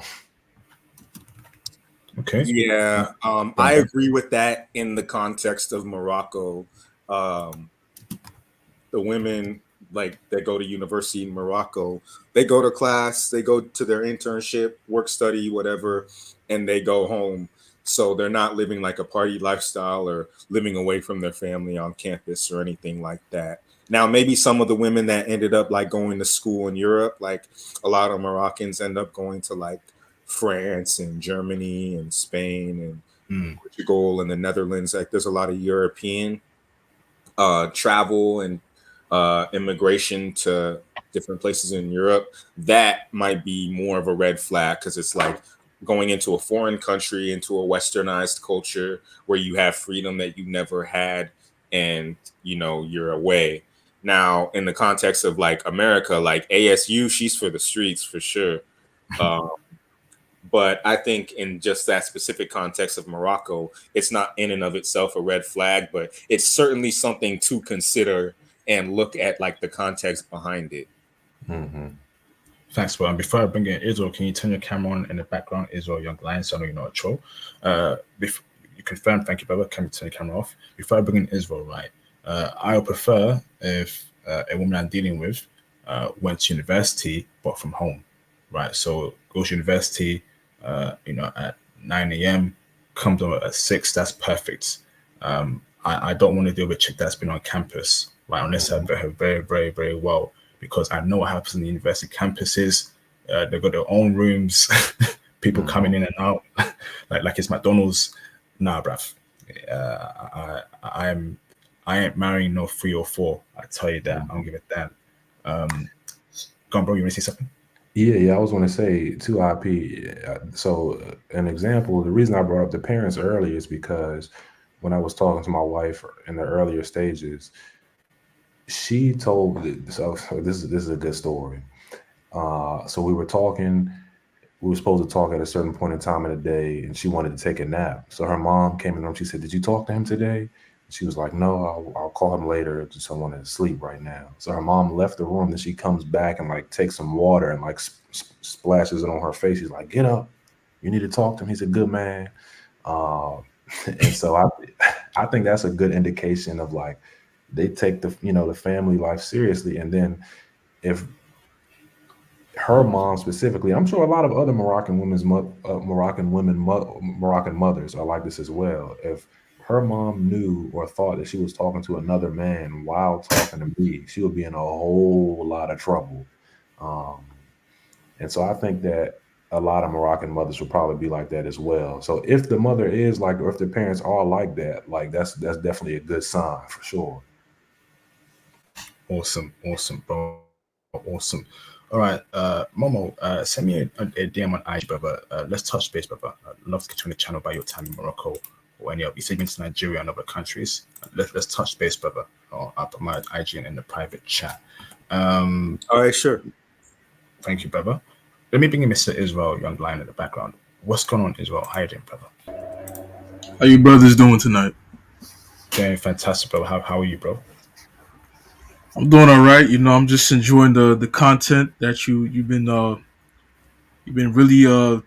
Okay. Yeah, I Brenda. agree with that in the context of Morocco. Um, the women, like they go to university in Morocco, they go to class, they go to their internship, work study, whatever, and they go home. So they're not living like a party lifestyle or living away from their family on campus or anything like that. Now, maybe some of the women that ended up like going to school in Europe, like a lot of Moroccans end up going to like France and Germany and Spain and Mm. Portugal and the Netherlands. Like there's a lot of European travel and immigration to different places in Europe. That might be more of a red flag, because it's like, going into a foreign country, into a westernized culture where you have freedom that you never had, and you're away. Now, in the context of like America, like ASU, she's for the streets for sure. Um, but I think in just that specific context of Morocco, it's not in and of itself a red flag, but it's certainly something to consider and look at, like the context behind it. Mm-hmm. Thanks, bro. And before I bring in Israel, can you turn your camera on in the background? Israel Young Lion, so I know you're not a troll. You confirm, thank you, brother. Can you turn the camera off? Before I bring in Israel, right? I would prefer if a woman I'm dealing with went to university, but from home, right? So goes to university, at 9 a.m., comes over at 6, that's perfect. I don't want to deal with a chick that's been on campus, right? Unless I know her very, very, very well, because I know what happens in the university campuses. They've got their own rooms, people coming in and out, like it's McDonald's. Nah, bruv. I ain't marrying no 3 or 4. I tell you that. I don't give a damn. Go on, bro. You want to say something? Yeah. I was going to say to IP. So an example. The reason I brought up the parents early is because when I was talking to my wife in the earlier stages, she told. So this is a good story. So we were talking. We were supposed to talk at a certain point in time in the day, and she wanted to take a nap. So her mom came in the room. She said, "Did you talk to him today?" She was like, "No, I'll call him later. Just I want to sleep right now." So her mom left the room. Then she comes back and like takes some water and like splashes it on her face. She's like, "Get up. You need to talk to him. He's a good man." And so I think that's a good indication of like they take the family life seriously. And then if her mom specifically, I'm sure a lot of other Moroccan Moroccan mothers are like this as well. If her mom knew or thought that she was talking to another man while talking to me, she would be in a whole lot of trouble. Um, and so I think that a lot of Moroccan mothers would probably be like that as well. So if the mother is like, or if the parents are like that, like that's definitely a good sign for sure. Awesome, bro. Awesome. All right, Momo, send me a DM on IG, brother. Let's touch base, brother. I'd love to get you on the channel about your time in Morocco or any of you been to Nigeria and other countries. Let's touch base, brother. I'll put my IG in the private chat. All right, sure. Thank you, brother. Let me bring in Mr. Israel Young Lion in the background. What's going on, Israel? How you doing, brother? How you brothers doing tonight? Doing fantastic, bro. How are you, bro? I'm doing all right. I'm just enjoying the content that you've been really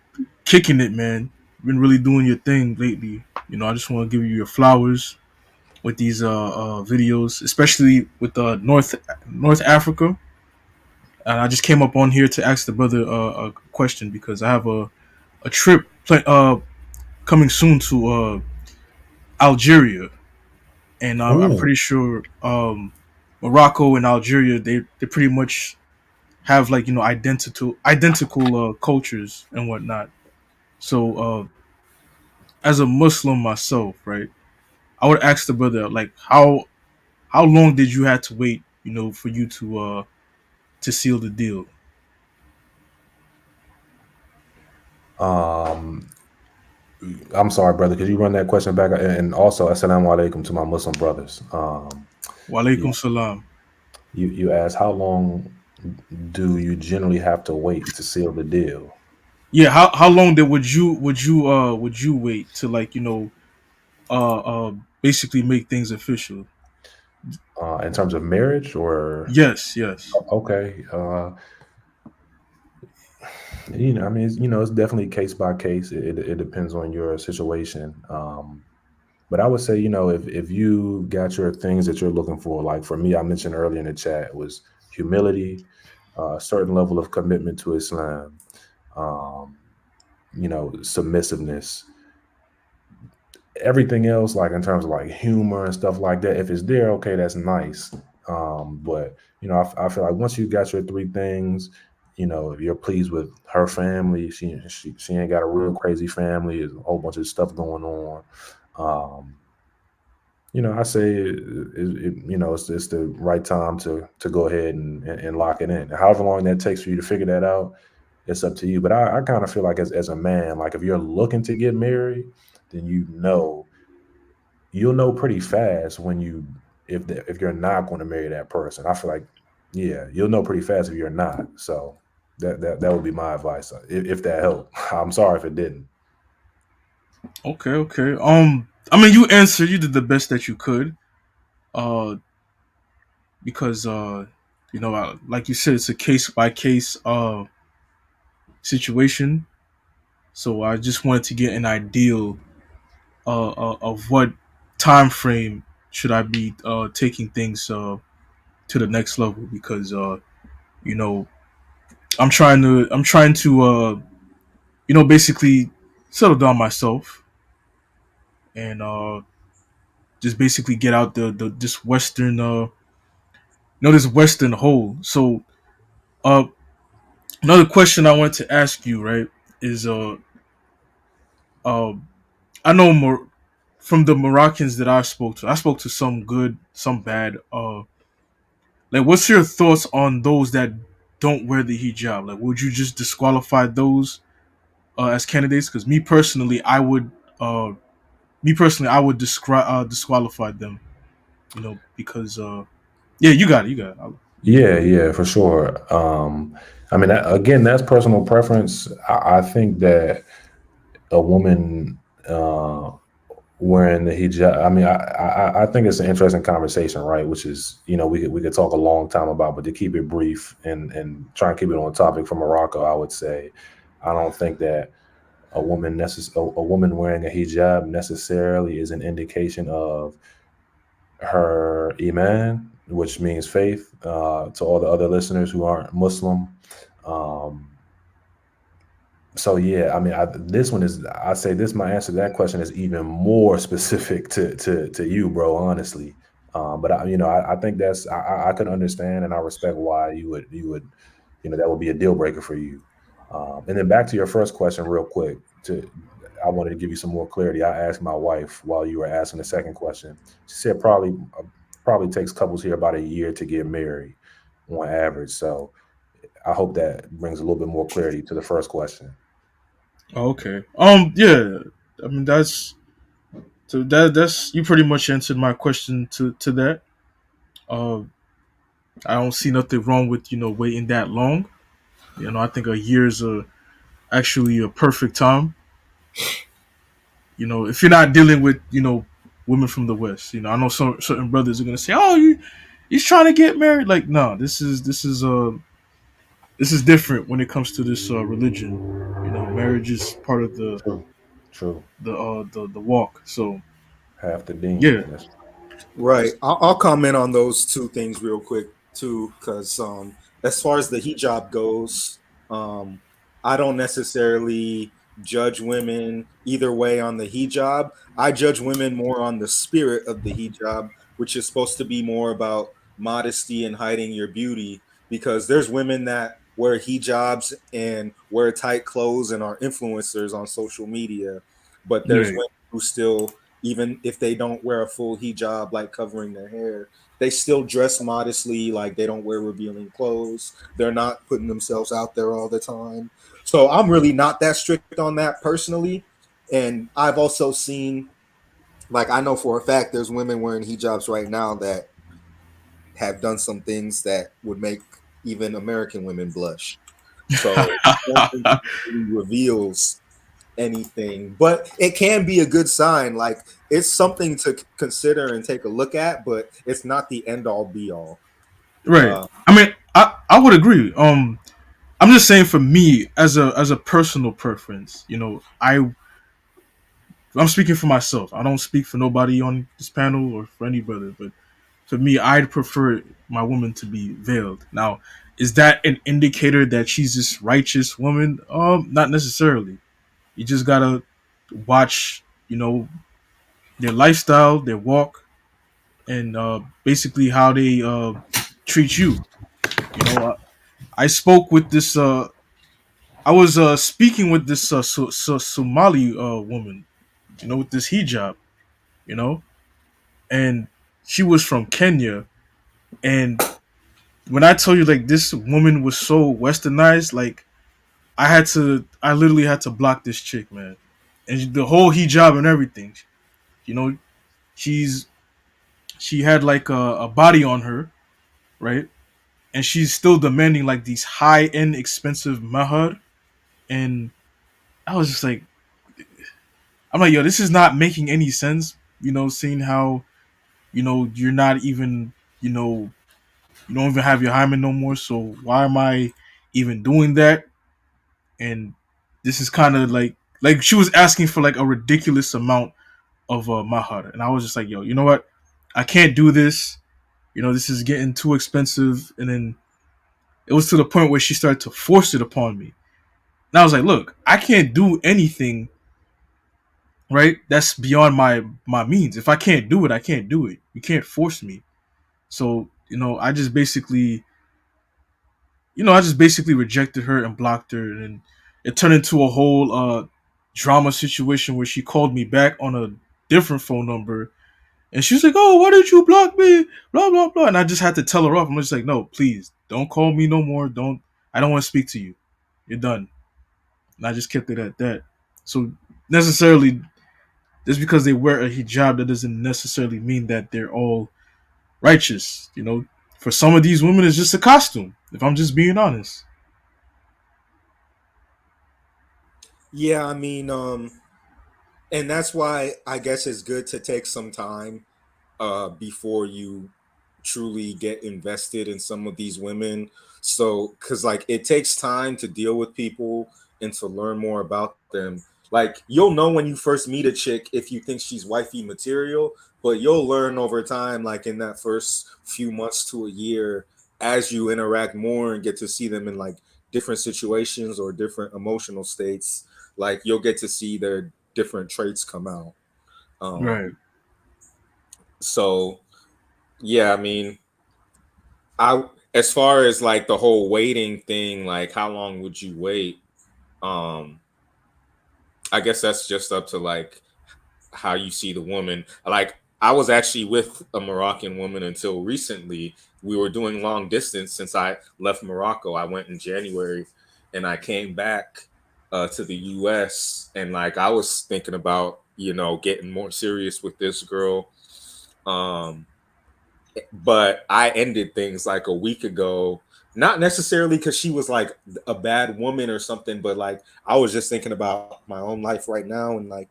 kicking it, man. You've been really doing your thing lately. I just want to give you your flowers with these videos, especially with North Africa. And I just came up on here to ask the brother a question because I have a trip coming soon to Algeria, and I'm Ooh. pretty sure Morocco and Algeria they pretty much have like identical cultures and whatnot. So as a Muslim myself, right, I would ask the brother like how long did you have to wait, for you to seal the deal? Um, I'm sorry, brother. Could you run that question back? And also, assalamu alaikum to my Muslim brothers. Wa You, alaikum salam. you asked how long do you generally have to wait to seal the deal? Yeah, how long did would you wait to like uh uh basically make things official? In terms of marriage, or Yes. okay, I mean, it's definitely case by case. It depends on your situation. But I would say, if you got your things that you're looking for, like for me, I mentioned earlier in the chat was humility, a certain level of commitment to Islam, um, submissiveness. Everything else, like in terms of like humor and stuff like that, if it's there, okay, that's nice. But I feel like once you got your 3 things, if you're pleased with her family, she ain't got a real crazy family, there's a whole bunch of stuff going on. Um, I say it's the right time to go ahead and lock it in. However long that takes for you to figure that out, it's up to you. But I kind of feel like as a man, like if you're looking to get married, then you'll know pretty fast when you if you're not going to marry that person. I feel like yeah, you'll know pretty fast if you're not. So that would be my advice if that helped. I'm sorry if it didn't. Okay, okay. I mean, you answered. You did the best that you could. Uh, because like you said, it's a case by case situation. So I just wanted to get an ideal of what time frame should I be taking things to the next level, because you know I'm trying to basically settle down myself and just basically get out the this western this western hole. So uh another question I wanted to ask you, right, is uh I know more from the Moroccans that I spoke to some good, some bad. Like, what's your thoughts on those that don't wear the hijab? Like, would you just disqualify those as candidates? Because uh, me personally, I would disqualify them. Because yeah, you got it, you got it. Yeah, yeah, for sure. I mean, again, that's personal preference. I think that a woman wearing the hijab. I mean, I think it's an interesting conversation, right? Which is, we could talk a long time about, but to keep it brief and try and keep it on topic for Morocco, I would say, I don't think that a woman wearing a hijab necessarily is an indication of her iman, which means faith. To all the other listeners who aren't Muslim, um, so yeah, I mean, this one is. I say this. My answer to that question is even more specific to you, bro. Honestly, but I think I could understand and I respect why you would, that would be a deal breaker for you. And then back to your first question, real quick. I wanted to give you some more clarity. I asked my wife while you were asking the second question. She said probably takes couples here about a year to get married on average. So I hope that brings a little bit more clarity to the first question. Oh, okay. Yeah. I mean, that's you pretty much answered my question to that. Uh, I don't see nothing wrong with waiting that long. I think a year is actually a perfect time. If you're not dealing with women from the West. I know some certain brothers are gonna say, "Oh, he's trying to get married." Like, no, this is different when it comes to this religion. Marriage is part of True. True. the walk. So Half the dean. yeah, Right. that's I'll comment on those two things real quick too, because as far as the hijab goes, um, I don't necessarily judge women either way on the hijab. I judge women more on the spirit of the hijab, which is supposed to be more about modesty and hiding your beauty. Because there's women that wear hijabs and wear tight clothes and are influencers on social media, but there's yeah. women who still, even if they don't wear a full hijab, like covering their hair, they still dress modestly, like they don't wear revealing clothes. They're not putting themselves out there all the time. So I'm really not that strict on that personally. And I've also seen, like, I know for a fact there's women wearing hijabs right now that have done some things that would make even American women blush. So I don't think it really reveals anything, but it can be a good sign. Like, it's something to consider and take a look at, but it's not the end all be all. Right. Uh, I mean, I would agree. I'm just saying, for me, as a personal preference, I'm speaking for myself. I don't speak for nobody on this panel or for any brother, but for me, I'd prefer my woman to be veiled. Now, is that an indicator that she's this righteous woman? Not necessarily. You just gotta watch, their lifestyle, their walk, and basically how they treat you. You know, I spoke with this. I was speaking with this Somali woman. With this hijab. You know, and she was from Kenya. And when I tell you, like, this woman was so westernized, like, I literally had to block this chick, man, and the whole hijab and everything. You know, she's she had like a body on her, right? And she's still demanding like these high end expensive mahar, and I was just like, I'm like, yo, this is not making any sense. Seeing how you're not even you don't even have your hymen no more. So why am I even doing that? And this is kind of like she was asking for like a ridiculous amount of mahar, and I was just like, yo, you know what? I can't do this. This is getting too expensive. And then it was to the point where she started to force it upon me. And I was like, look, I can't do anything, right? That's beyond my means. If I can't do it, I can't do it. You can't force me. So, I just basically rejected her and blocked her, and it turned into a whole drama situation where she called me back on a different phone number, and she was like, "Oh, why did you block me?" Blah blah blah, and I just had to tell her off. I'm just like, "No, please, don't call me no more. I don't want to speak to you. You're done." And I just kept it at that. So necessarily, just because they wear a hijab, that doesn't necessarily mean that they're all righteous. For some of these women, it's just a costume. If I'm just being honest. Yeah, I mean, and that's why I guess it's good to take some time before you truly get invested in some of these women. So, because like it takes time to deal with people and to learn more about them. Like you'll know when you first meet a chick if you think she's wifey material, but you'll learn over time, like in that first few months to a year, as you interact more and get to see them in like different situations or different emotional states. Like you'll get to see their different traits come out. Um, Right. so yeah, I mean, I as far as like the whole waiting thing, like how long would you wait? Um, I guess that's just up to like how you see the woman. Like I was actually with a Moroccan woman until recently. We were doing long distance since I left Morocco. I went in January and I came back to the US, and like I was thinking about, getting more serious with this girl. Um but I ended things like a week ago. Not necessarily because she was like a bad woman or something, but like I was just thinking about my own life right now and like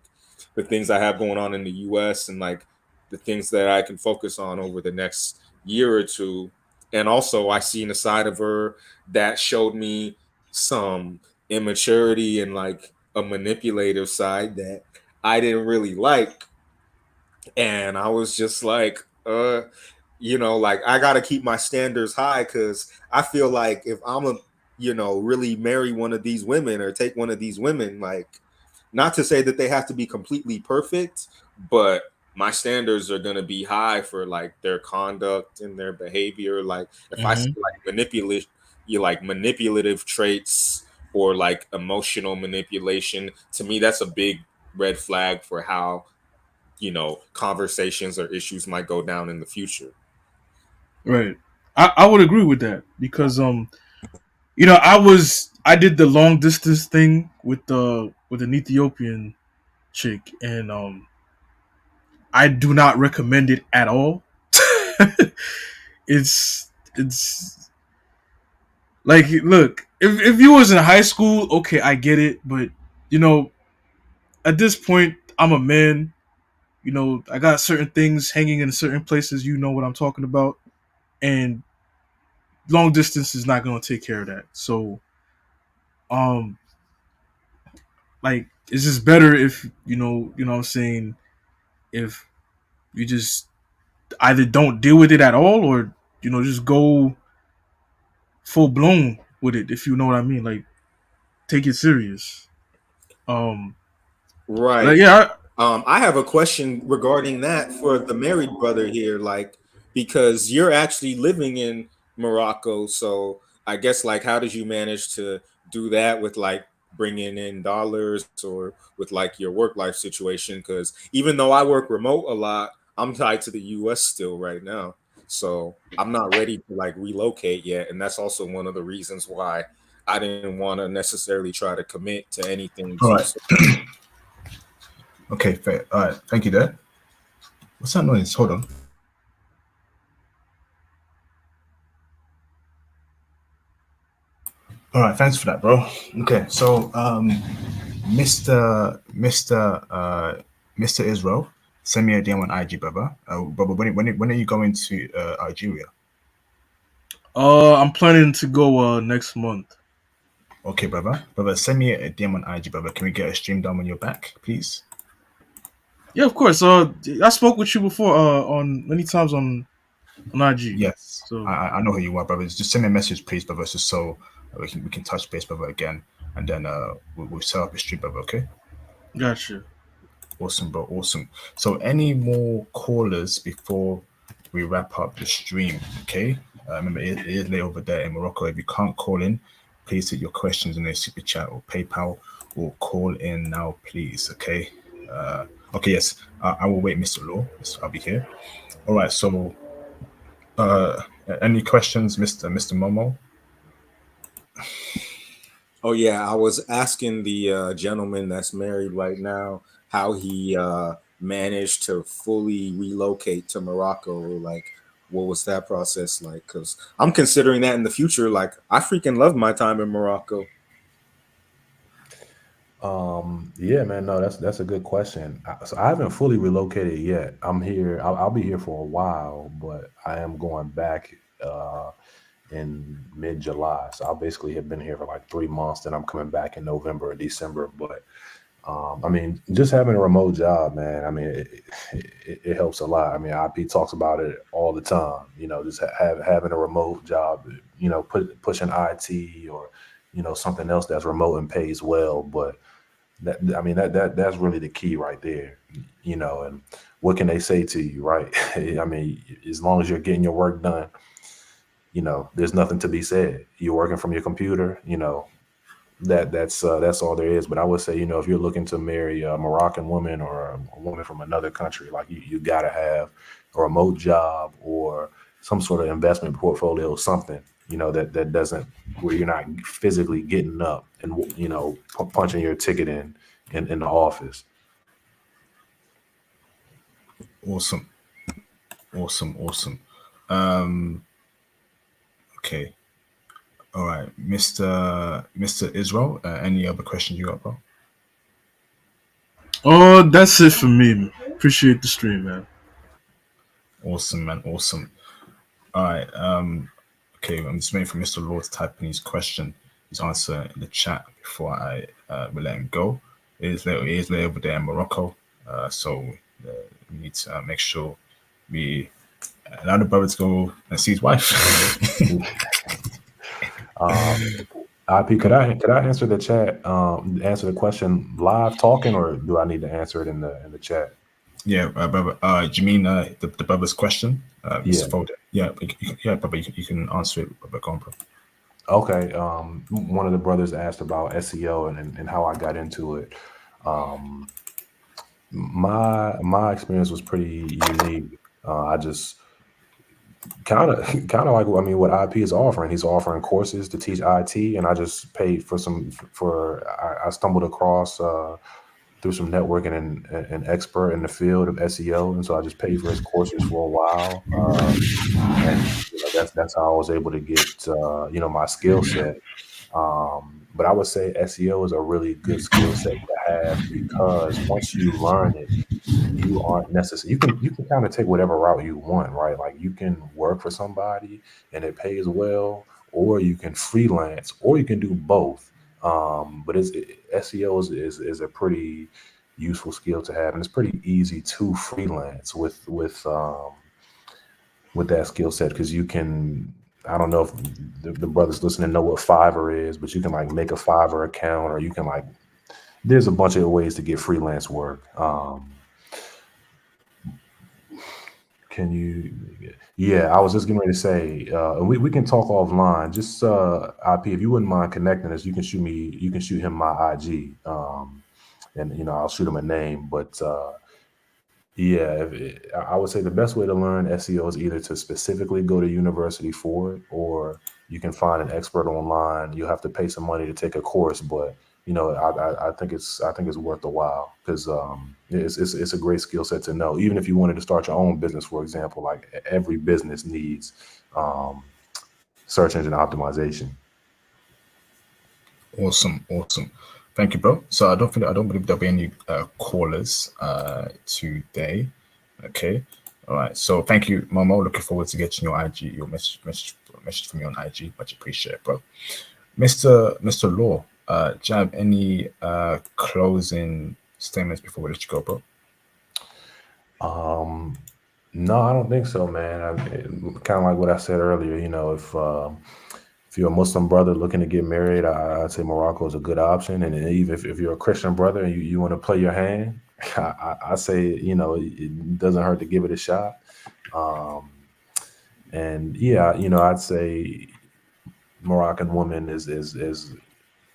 the things I have going on in the US and like the things that I can focus on over the next year or two. And also, I seen a side of her that showed me some immaturity and like a manipulative side that I didn't really like. And I was just like, like I got to keep my standards high because I feel like if I'm a, really marry one of these women or take one of these women, like, not to say that they have to be completely perfect, but my standards are going to be high for like their conduct and their behavior. Like if I see Hmm. like manipulative traits or like emotional manipulation, to me, that's a big red flag for how conversations or issues might go down in the future. Right. I would agree with that because I did the long distance thing with an Ethiopian chick, and I do not recommend it at all. It's like, look, if you was in high school, okay, I get it, but you know at this point I'm a man. I got certain things hanging in certain places. You know what I'm talking about, and long distance is not going to take care of that. So um like it's just better if what I'm saying, if you just either don't deal with it at all, or just go full blown with it, if you know what I mean, like take it serious. um Right. like yeah. I have a question regarding that for the married brother here, like because you're actually living in Morocco, so I guess like how did you manage to do that with like bringing in dollars or with like your work life situation? Because even though I work remote a lot, I'm tied to the U.S. still right now, so I'm not ready to like relocate yet, and that's also one of the reasons why I didn't want to necessarily try to commit to anything All too right. soon. Okay, fair. All right, thank you there. What's that noise? Hold on. All right, thanks for that, bro. Okay, so Mr. Israel, send me a DM on IG, brother. Brother, when are you going to Algeria? I'm planning to go next month. Okay, brother. Brother, send me a DM on IG, brother. Can we get a stream done when you're back, please? Yeah, of course. I spoke with you before on many times on IG. Yes, So I know who you are, brother. Just send me a message, please, brother, just so we can touch base, brother, again, and then we'll set up a stream, brother. Okay. gotcha. Awesome, bro. Awesome. So, any more callers before we wrap up the stream? Okay. Remember, it is late over there in Morocco. If you can't call in, please put your questions in the super chat or PayPal, or call in now, please. Okay. Okay. Yes. I will wait, Mr. Law. Yes, I'll be here. All right. So, any questions, Mr. Momo? Oh yeah, I was asking the gentleman that's married right now how he managed to fully relocate to Morocco. Like, what was that process like? Because I'm considering that in the future. Like, I freaking loved my time in Morocco. Yeah, man, no, that's a good question. So I haven't fully relocated yet. I'm here. I'll be here for a while, but I am going back in mid-July. So I basically have been here for like 3 months. Then I'm coming back in November or December. But I mean, just having a remote job, man. I mean, it helps a lot. I mean, IP talks about it all the time. You know, just having a remote job. You know, pushing IT or something else that's remote and pays well, but that's really the key right there. And what can they say to you, right? I mean, as long as you're getting your work done, there's nothing to be said. You're working from your computer, that's all there is. But I would say, if you're looking to marry a Moroccan woman or a woman from another country, like you got to have a remote job or some sort of investment portfolio, something, that doesn't, where you're not physically getting up and, punching your ticket in the office. Awesome. Awesome. Um, okay. All right, Mr. Israel. Any other questions you got, bro? Oh, that's it for me. Appreciate the stream, man. Awesome, man. Awesome. All right. Okay, I'm just waiting for Mr. Lord to type in his question, his answer in the chat before I will let him go. It is late over there in Morocco, so we need to make sure we allow the brother to go and see his wife. IP, could I answer the chat? Answer the question live talking, or do I need to answer it in the chat? Yeah, brother. Do you mean the brother's question? Yeah. Folder. Yeah, yeah, brother. You can answer it, brother. Go on, bro. Okay. One of the brothers asked about SEO and how I got into it. My experience was pretty unique. I just kind of like, I mean, what IP is offering. He's offering courses to teach IT, and I just paid for I stumbled across through some networking and an expert in the field of SEO, and so I just paid for his courses for a while. And that's how I was able to get my skill set. But I would say SEO is a really good skill set to have, because once you learn it, you aren't necessarily, you can kind of take whatever route you want, right? Like, you can work for somebody and it pays well, or you can freelance, or you can do both. But SEO is a pretty useful skill to have, and it's pretty easy to freelance with that skill set, because you can, I don't know if the brothers listening know what Fiverr is, but you can like make a Fiverr account, or you can like, there's a bunch of ways to get freelance work. Yeah, I was just getting ready to say, and we can talk offline. Just IP, if you wouldn't mind connecting us, you can shoot him my IG, and I'll shoot him a name. But Yeah, I would say the best way to learn SEO is either to specifically go to university for it, or you can find an expert online. You have to pay some money to take a course, but I think it's worth the while because it's a great skill set to know. Even if you wanted to start your own business, for example, like every business needs um, search engine optimization. Awesome, awesome. Thank you, bro. So I don't believe there'll be any callers today. Okay. All right. So thank you, Momo. Looking forward to getting your your message from you on IG. Much appreciated, bro. Mr. Law, do you have any closing statements before we let you go, bro? No, I don't think so, man. Kind of like what I said earlier. If you're a Muslim brother looking to get married, I'd say Morocco is a good option. And even if you're a Christian brother and you want to play your hand, I say, it doesn't hurt to give it a shot. And yeah, I'd say Moroccan woman is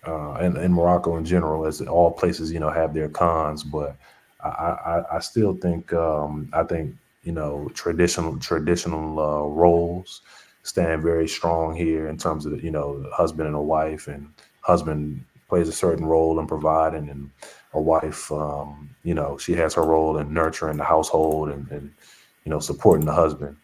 and Morocco in general, as all places, have their cons, but I still think I think traditional roles stand very strong here in terms of the husband and a wife, and husband plays a certain role in providing, and a wife she has her role in nurturing the household and supporting the husband.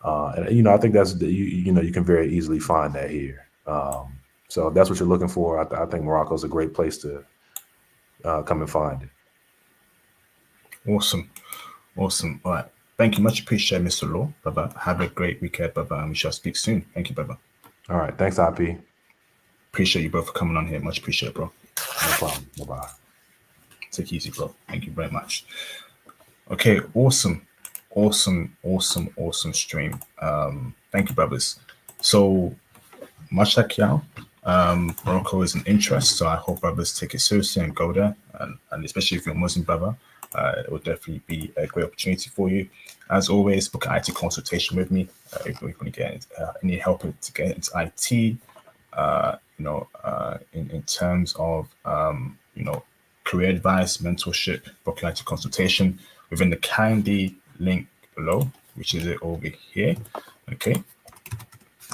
And I think that's you can very easily find that here. So if that's what you're looking for, I think Morocco is a great place to come and find it. Awesome. Awesome. All right. Thank you. Much appreciated, Mr. Law. Bye-bye. Have a great weekend, bye-bye. We shall speak soon. Thank you, bye-bye. All right. Thanks, IP. Appreciate you both for coming on here. Much appreciated, bro. No problem. Bye-bye. Take it easy, bro. Thank you very much. Okay. Awesome. Awesome stream. Thank you, brothers. So much like y'all, Morocco is an interest, so I hope brothers take it seriously and go there, and especially if you're a Muslim brother, it will definitely be a great opportunity for you. As always, book an IT consultation with me if you want to get any help to get into IT. In terms of career advice, mentorship, book an IT consultation within the Calendly link below, which is it over here. Okay,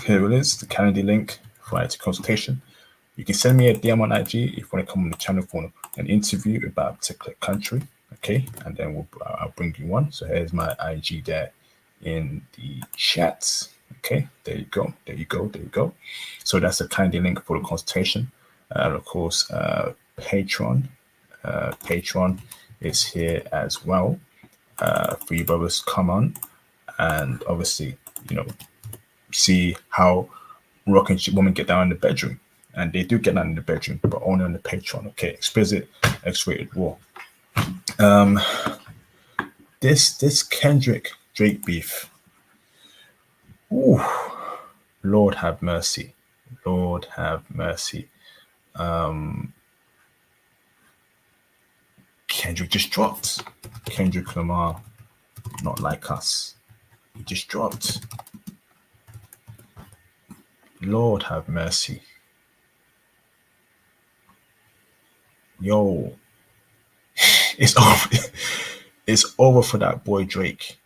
here it is, the Calendly link for IT consultation. You can send me a DM on IG if you want to come on the channel for an interview about a particular country. Okay, and then I'll bring you one. So here's my IG there in the chat. Okay, there you go. So that's the Calendly link for the consultation. And of course, Patreon is here as well for you brothers to come on and obviously see how Moroccan women get down in the bedroom. And they do get down in the bedroom, but only on the Patreon. Okay, explicit, X-rated raw. This Kendrick Drake beef. Ooh, Lord have mercy. Lord have mercy. Kendrick just dropped. Kendrick Lamar, Not Like Us. He just dropped. Lord have mercy. Yo, it's over. It's over for that boy Drake.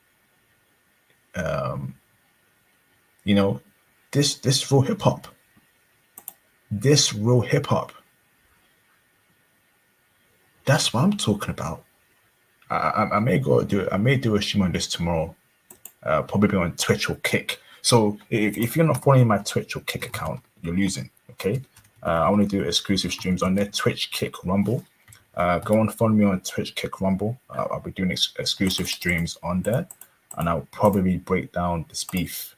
This real hip hop. This real hip hop. That's what I'm talking about. I may go do it. I may do a stream on this tomorrow. Probably on Twitch or Kick. So if you're not following my Twitch or Kick account, you're losing. Okay. I want to do exclusive streams on there. Twitch, Kick, Rumble. Go and follow me on Twitch, Kick, Rumble. I'll be doing exclusive streams on there, and I'll probably break down this beef.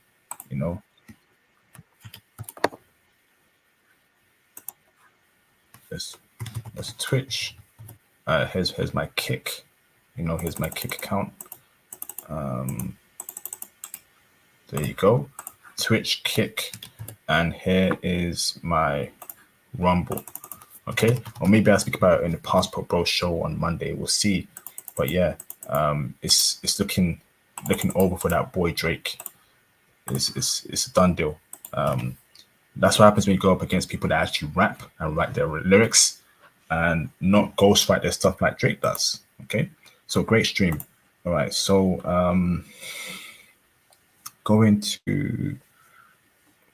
That's Twitch. Here's my Kick. Here's my Kick account. There you go. Twitch, Kick, and here is my Rumble. Okay, or maybe I'll speak about it in the Passport Bro show on Monday. We'll see. But yeah, it's looking over for that boy Drake. It's a done deal. That's what happens when you go up against people that actually rap and write their lyrics and not ghostwrite their stuff like Drake does. Okay, so great stream. All right, so going to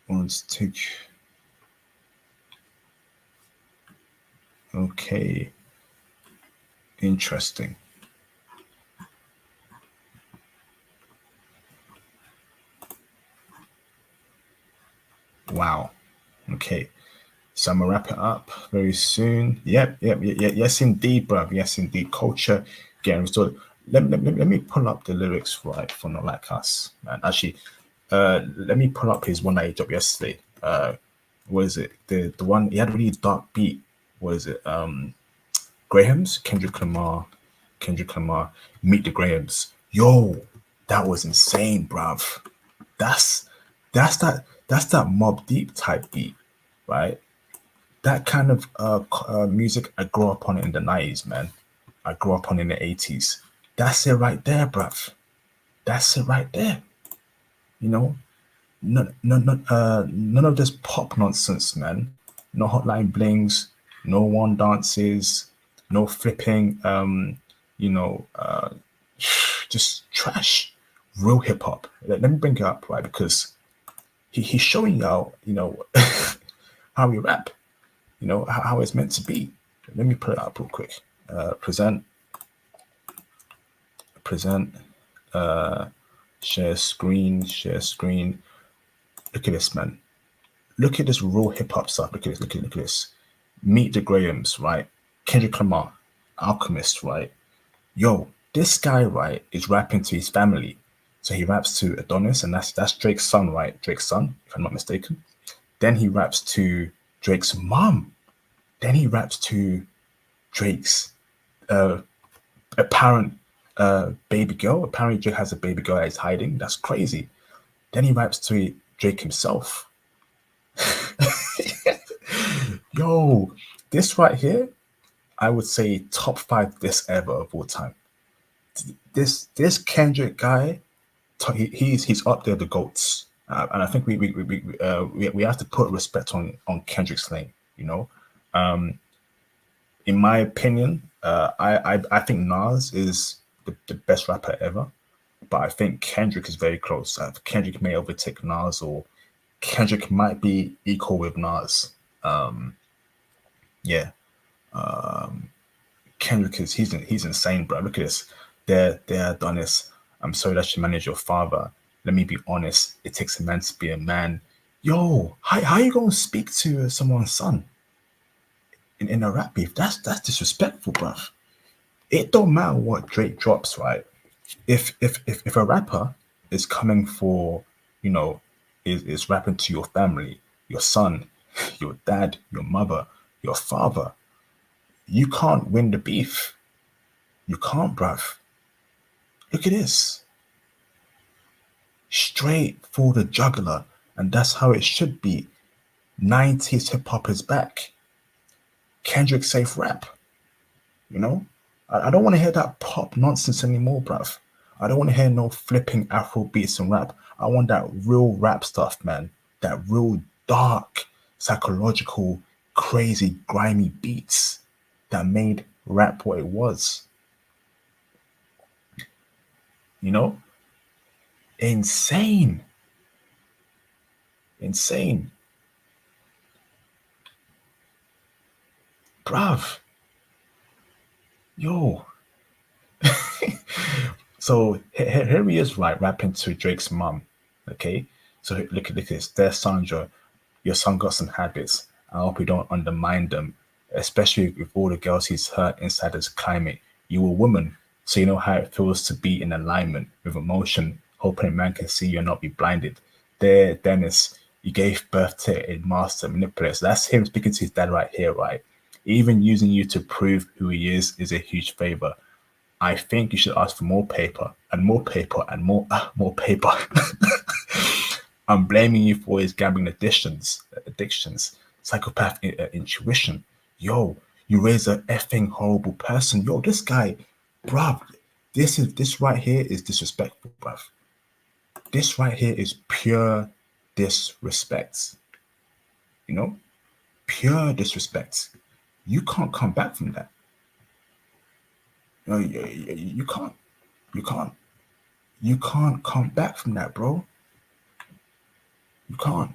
let's take. Okay, interesting. Wow. Okay. So I'm gonna wrap it up very soon. Yep. Yes, indeed, bruv. Yes, indeed. Culture getting restored. Let me pull up the lyrics right for Not Like Us, man. Actually, let me pull up his one that he dropped yesterday. What is it? The one he had a really dark beat. What is it? Graham's Kendrick Lamar, Meet the Grahams. Yo, that was insane, bruv. That's that's that Mob Deep type beat, right? That kind of music I grew up on in the 90s, man. I grew up on in the 80s. That's it right there, bruv. That's it right there. You know, none of this pop nonsense, man. No hotline blings, no one dances, no flipping, just trash. Real hip hop. Let me bring it up, right? Because he's showing you out, how we rap, how it's meant to be. Let me put it up real quick. Present, share screen. Look at this, man. Look at this raw hip hop stuff. Look at this. Meet the Grahams, right? Kendrick Lamar, Alchemist, right? Yo, this guy, right, is rapping to his family. So he raps to Adonis, and that's Drake's son, right? Drake's son, if I'm not mistaken. Then he raps to Drake's mom. Then he raps to Drake's apparent baby girl. Apparently Drake has a baby girl that he's hiding. That's crazy. Then he raps to Drake himself. Yo, this right here, I would say top 5 this ever of all time. This Kendrick guy, he's up there, the goats, and I think we have to put respect on Kendrick's name. In my opinion, I think Nas is the best rapper ever, but I think Kendrick is very close. Kendrick may overtake Nas, or Kendrick might be equal with Nas. Kendrick he's insane, bro. Look at this. There, Adonis. I'm sorry that you manage your father. Let me be honest. It takes a man to be a man. Yo, how you gonna speak to someone's son in a rap beef? That's disrespectful, bro. It don't matter what Drake drops, right? If a rapper is coming for, is rapping to your family, your son, your dad, your mother, your father, you can't win the beef. You can't, bruv. Look at this. Straight for the jugular. And that's how it should be. 90s hip hop is back. Kendrick safe rap. I don't want to hear that pop nonsense anymore, bruv. I don't want to hear no flipping Afro beats and rap. I want that real rap stuff, man. That real dark, psychological, crazy, grimy beats that made rap what it was. Insane. Bruv. Yo. So here he is, right, rapping to Drake's mom. Okay. So look at this. There's Sandra. Your son got some habits. I hope you don't undermine them, especially with all the girls he's hurt inside this climate. You a woman, so you know how it feels to be in alignment with emotion, hoping a man can see you and not be blinded. There, Dennis, you gave birth to a master manipulator. So that's him speaking to his dad right here, right? Even using you to prove who he is a huge favor. I think you should ask for more paper and more paper and more paper. I'm blaming you for his gambling addictions, psychopath intuition. Yo, you raise a effing horrible person. Yo, this guy, bruv, this right here is disrespectful, bruv. This right here is pure disrespect. Pure disrespect. You can't come back from that. You can't. You can't. You can't come back from that, bro. You can't.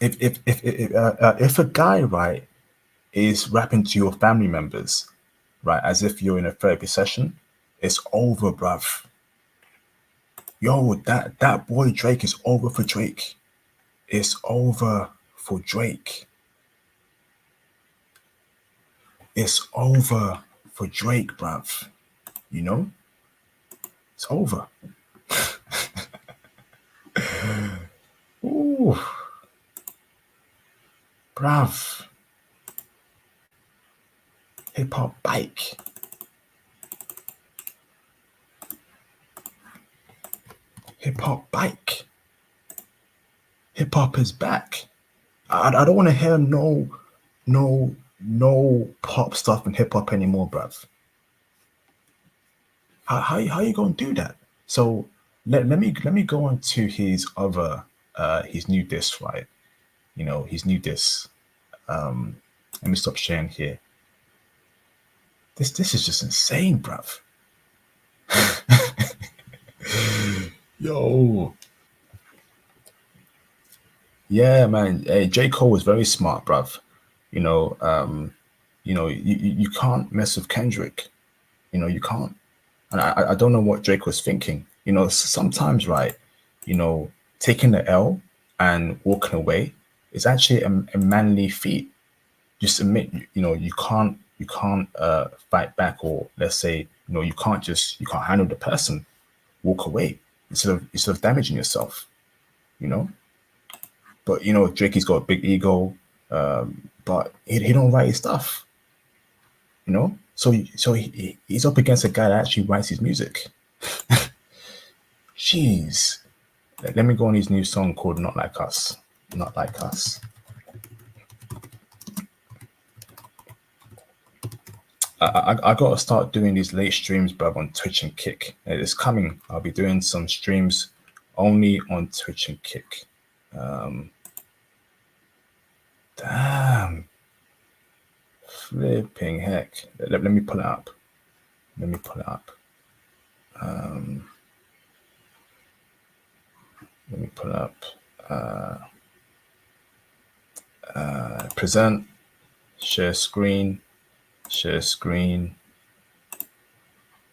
If a guy, right, is rapping to your family members, right, as if you're in a therapy session, it's over, bruv. Yo, that boy Drake is over for Drake. It's over for Drake. It's over for Drake, bruv. You know? It's over. Ooh. Bruv. Hip hop bike. Hip hop bike. Hip hop is back. I don't want to hear no pop stuff in hip hop anymore, bruv. How you gonna do that? So let me go on to his other his new diss, right? You know, his new diss. Let me stop sharing here. This is just insane, bruv. Yo. Yeah, man. Hey, J. Cole was very smart, bruv. You know, you can't mess with Kendrick. You know, you can't. And I don't know what Drake was thinking. You know, sometimes, right, you know, taking the L and walking away is actually a manly feat. Just admit, you know, you can't fight back, or let's say, you know, you can't handle the person, walk away instead of damaging yourself, you know. But you know, Drakey's got a big ego, but he don't write his stuff, you know. So he's up against a guy that actually writes his music. Jeez. Let me go on his new song called "Not Like Us." Not Like Us. I gotta start doing these late streams, bruv, on Twitch and Kick. It's coming. I'll be doing some streams only on Twitch and Kick. Damn. Flipping heck. Let me pull it up. Let me pull it up. Let me pull it up. Present. Share screen. Share screen.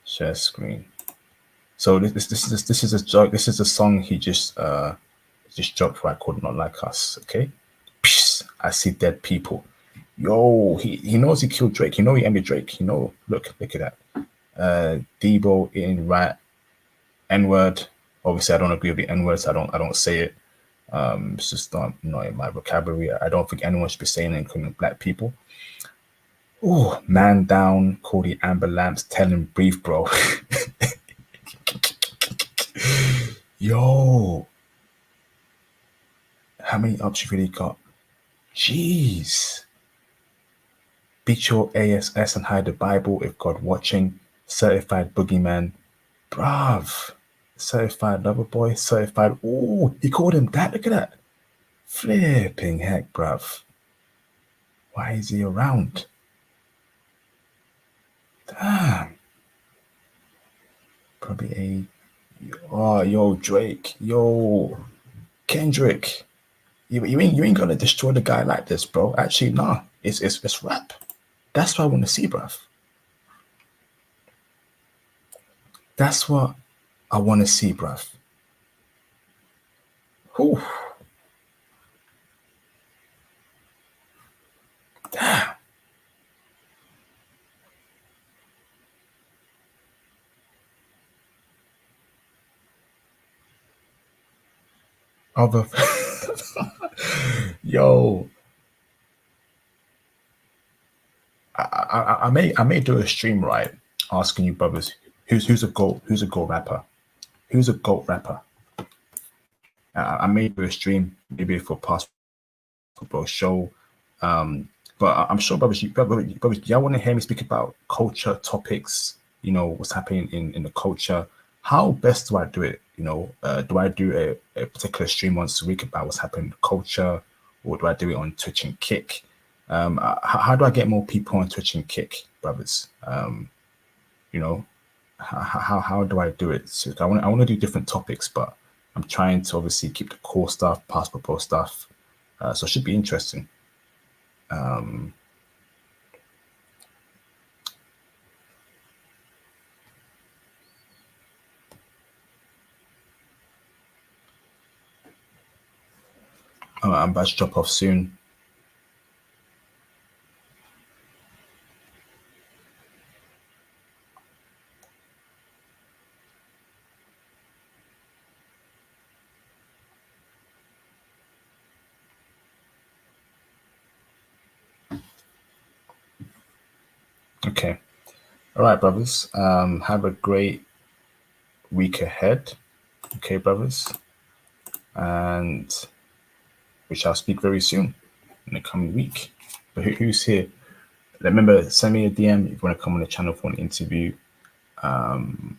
Share screen. So this is a song he just dropped, right, called "Not Like Us." Okay. Psh, I see dead people. Yo, he knows he killed Drake. You know he ended Drake. You know, look at that. Debo in rat, N-word. Obviously, I don't agree with the N-words. I don't say it. It's just not in my vocabulary. I don't think anyone should be saying it, including black people. Oh, man down, call the amber lamps, tell him brief, bro. Yo, how many ups you really got? Jeez. Beat your ASS and hide the Bible if God watching. Certified boogeyman. Bruv. Certified lover boy. Certified. Oh, he called him that. Look at that. Flipping heck, bruv. Why is he around? Damn. Probably yo, Drake. Yo, Kendrick. You ain't gonna destroy the guy like this, bro. Actually, nah. It's rap. That's what I want to see, bruv. That's what I want to see, bruv. Whew. Damn. Other yo, I may do a stream, right, asking you brothers who's a goat rapper, who's a goat rapper. I may do a stream maybe for past football show, but I'm sure brothers, y'all want to hear me speak about culture topics. You know what's happening in the culture. How best do I do it? You know, do I do a particular stream once a week about what's happening in the culture, or do I do it on Twitch and Kick? How do I get more people on Twitch and Kick, brothers? You know, how do I do it? So I want to do different topics, but I'm trying to obviously keep the core stuff, passport pro stuff. So it should be interesting. I'm about to drop off soon. Okay. All right, brothers. Have a great week ahead. Okay, brothers. And we shall speak very soon in the coming week. But who's here? Remember, send me a DM if you want to come on the channel for an interview. And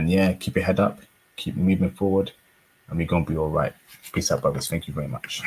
yeah, keep your head up, keep moving forward, and we're going to be all right. Peace out, brothers. Thank you very much.